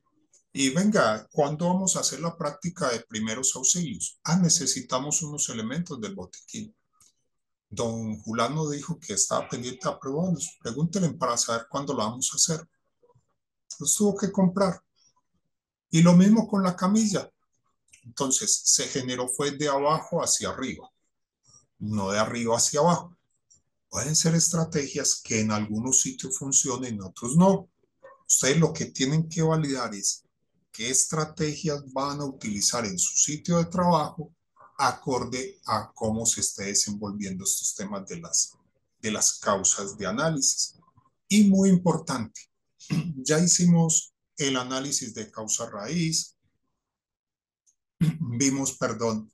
Y venga, ¿cuándo vamos a hacer la práctica de primeros auxilios? Necesitamos unos elementos del botiquín. Don Julano dijo que estaba pendiente de aprobarlos. Pregúntenle para saber cuándo lo vamos a hacer. Los tuvo que comprar. Y lo mismo con la camilla. Entonces, se generó fue de abajo hacia arriba, no de arriba hacia abajo. Pueden ser estrategias que en algunos sitios funcionen, en otros no. Ustedes lo que tienen que validar es qué estrategias van a utilizar en su sitio de trabajo acorde a cómo se esté desenvolviendo estos temas de las causas de análisis. Y muy importante, ya hicimos el análisis de causa raíz, vimos, perdón,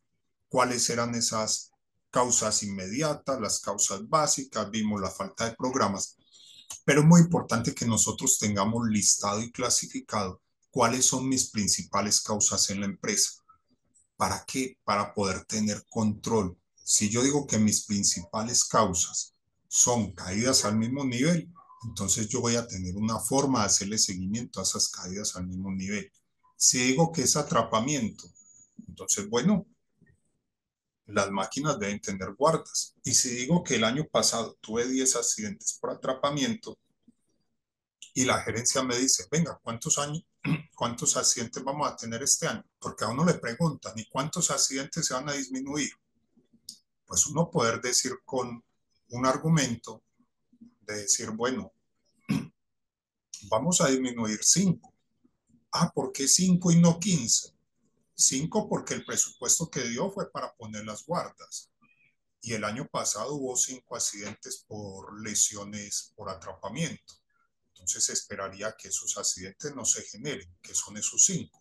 cuáles eran esas causas inmediatas, las causas básicas, vimos la falta de programas, pero es muy importante que nosotros tengamos listado y clasificado cuáles son mis principales causas en la empresa. ¿Para qué? Para poder tener control. Si yo digo que mis principales causas son caídas al mismo nivel, entonces yo voy a tener una forma de hacerle seguimiento a esas caídas al mismo nivel. Si digo que es atrapamiento, entonces, bueno, las máquinas deben tener guardas. Y si digo que el año pasado tuve 10 accidentes por atrapamiento y la gerencia me dice, venga, cuántos accidentes vamos a tener este año? Porque a uno le preguntan, ¿y cuántos accidentes se van a disminuir? Pues uno poder decir con un argumento de decir, bueno, vamos a disminuir 5. Ah, ¿por qué 5 y no 15? 5 porque el presupuesto que dio fue para poner las guardas. Y el año pasado hubo 5 accidentes por lesiones por atrapamiento. Entonces esperaría que esos accidentes no se generen, que son esos 5.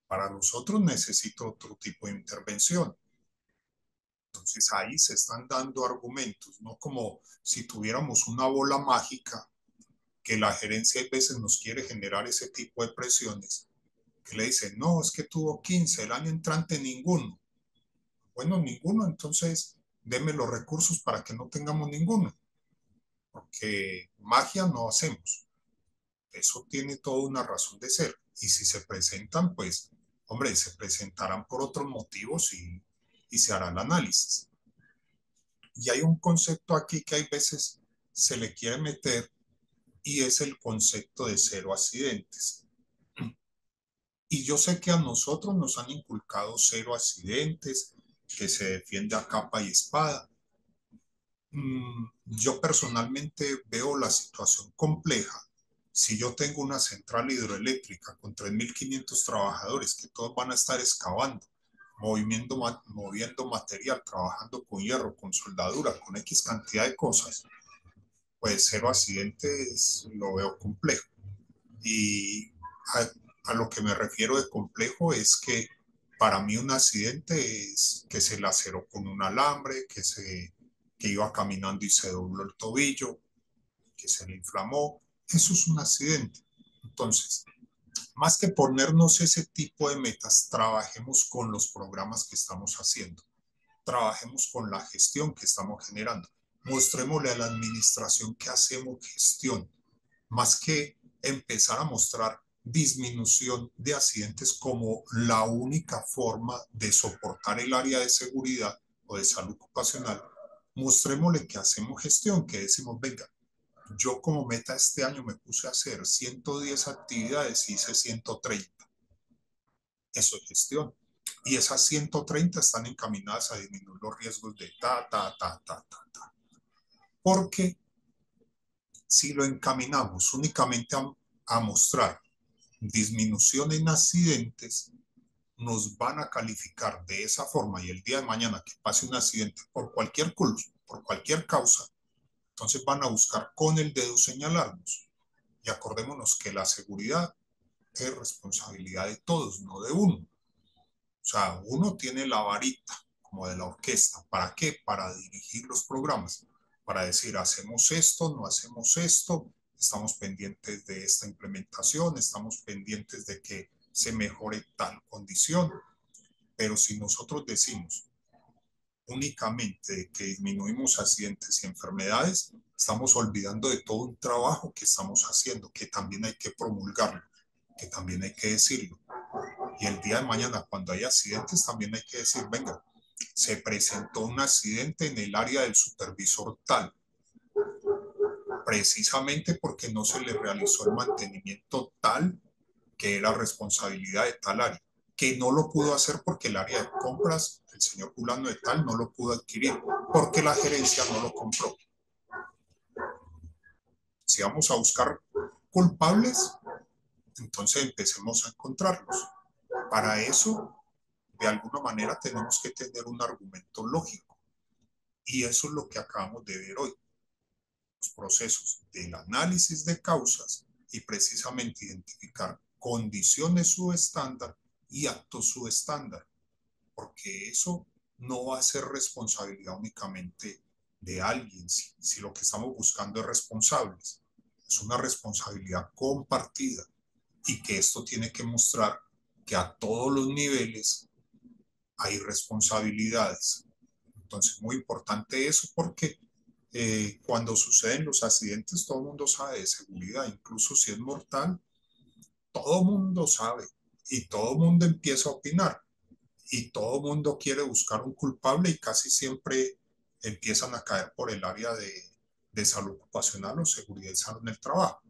Para los otros necesito otro tipo de intervención. Entonces ahí se están dando argumentos, no como si tuviéramos una bola mágica que la gerencia a veces nos quiere generar ese tipo de presiones, que le dicen, no, es que tuvo 15, el año entrante ninguno. Bueno, ninguno, entonces deme los recursos para que no tengamos ninguno, porque magia no hacemos. Eso tiene toda una razón de ser. Y si se presentan, pues, hombre, se presentarán por otros motivos y se hará el análisis. Y hay un concepto aquí que hay veces se le quiere meter y es el concepto de cero accidentes. Y yo sé que a nosotros nos han inculcado cero accidentes, que se defiende a capa y espada. Yo personalmente veo la situación compleja. Si yo tengo una central hidroeléctrica con 3.500 trabajadores que todos van a estar excavando, moviendo material, trabajando con hierro, con soldadura, con X cantidad de cosas, pues cero accidentes lo veo complejo. Y a lo que me refiero de complejo es que para mí un accidente es que se laceró con un alambre, que iba caminando y se dobló el tobillo, que se le inflamó. Eso es un accidente. Entonces, más que ponernos ese tipo de metas, trabajemos con los programas que estamos haciendo, trabajemos con la gestión que estamos generando, mostrémosle a la administración que hacemos gestión, más que empezar a mostrar disminución de accidentes como la única forma de soportar el área de seguridad o de salud ocupacional. Mostrémosle que hacemos gestión, que decimos, venga, yo como meta este año me puse a hacer 110 actividades y hice 130. Eso es gestión. Y esas 130 están encaminadas a disminuir los riesgos de ta. Porque si lo encaminamos únicamente a mostrar disminución en accidentes, nos van a calificar de esa forma y el día de mañana que pase un accidente por cualquier culpa, por cualquier causa, entonces van a buscar con el dedo señalarnos. Y acordémonos que la seguridad es responsabilidad de todos, no de uno. O sea, uno tiene la varita como de la orquesta. ¿Para qué? Para dirigir los programas, para decir, hacemos esto, no hacemos esto, estamos pendientes de esta implementación, estamos pendientes de que se mejore tal condición. Pero si nosotros decimos únicamente que disminuimos accidentes y enfermedades, estamos olvidando de todo un trabajo que estamos haciendo, que también hay que promulgarlo, que también hay que decirlo. Y el día de mañana, cuando hay accidentes, también hay que decir, venga, se presentó un accidente en el área del supervisor tal, precisamente porque no se le realizó el mantenimiento tal que era responsabilidad de tal área, que no lo pudo hacer porque el área de compras, el señor fulano de tal, no lo pudo adquirir, porque la gerencia no lo compró. Si vamos a buscar culpables, entonces empecemos a encontrarlos. Para eso, de alguna manera, tenemos que tener un argumento lógico. Y eso es lo que acabamos de ver hoy. Los procesos del análisis de causas y precisamente identificar condiciones subestándar y actos subestándar, porque eso no va a ser responsabilidad únicamente de alguien, si lo que estamos buscando es responsables. Es una responsabilidad compartida y que esto tiene que mostrar que a todos los niveles hay responsabilidades. Entonces, muy importante eso porque cuando suceden los accidentes, todo el mundo sabe de seguridad, incluso si es mortal, todo el mundo sabe y todo el mundo empieza a opinar y todo el mundo quiere buscar un culpable y casi siempre empiezan a caer por el área de salud ocupacional o seguridad y salud en el trabajo.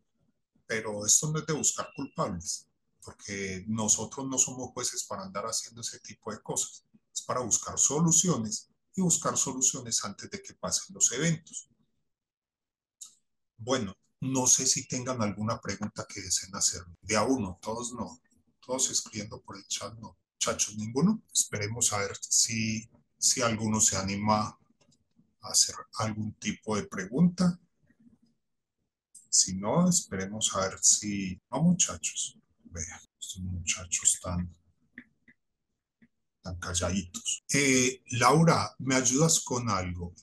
Pero esto no es de buscar culpables, porque nosotros no somos jueces para andar haciendo ese tipo de cosas. Es para buscar soluciones y buscar soluciones antes de que pasen los eventos. Bueno, No sé si tengan alguna pregunta que deseen hacer. De a uno, todos no. Todos escribiendo por el chat, no. Muchachos, ninguno. Esperemos a ver si alguno se anima a hacer algún tipo de pregunta. Si no, esperemos a ver si... No, muchachos. Vean, estos muchachos tan calladitos. Laura, ¿me ayudas con algo?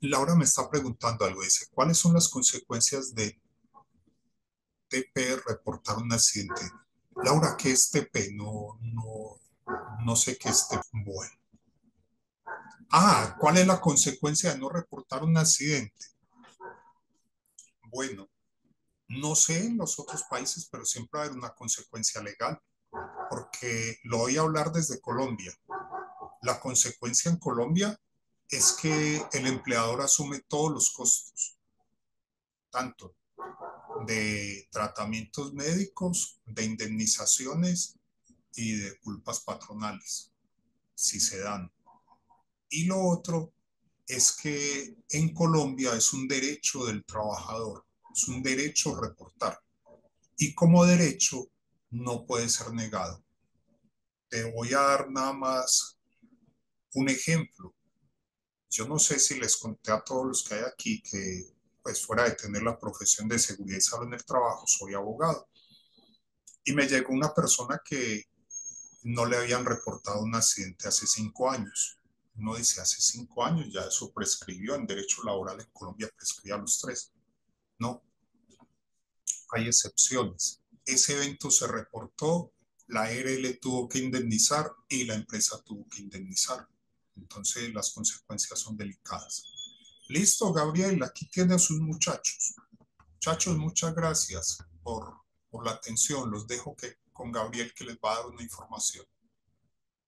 Laura me está preguntando algo. Dice, ¿cuáles son las consecuencias de TP reportar un accidente? Laura, ¿qué es TP? No sé qué es TP. Bueno. Ah, ¿cuál es la consecuencia de no reportar un accidente? Bueno, no sé en los otros países, pero siempre va a haber una consecuencia legal, porque lo voy a hablar desde Colombia. La consecuencia en Colombia es que el empleador asume todos los costos, tanto de tratamientos médicos, de indemnizaciones y de culpas patronales, si se dan. Y lo otro es que en Colombia es un derecho del trabajador, es un derecho reportar. Y como derecho no puede ser negado. Te voy a dar nada más un ejemplo. Yo no sé si les conté a todos los que hay aquí que, pues fuera de tener la profesión de seguridad y salud en el trabajo, soy abogado. Y me llegó una persona que no le habían reportado un accidente hace 5 años. Uno dice, hace 5 años ya eso prescribió, en derecho laboral en Colombia prescribía a los 3. No, hay excepciones. Ese evento se reportó, la ARL tuvo que indemnizar y la empresa tuvo que indemnizar. Entonces las consecuencias son delicadas. Listo, Gabriel, aquí tiene a sus muchachos. Muchachos, muchas gracias por la atención. Los dejo con Gabriel que les va a dar una información.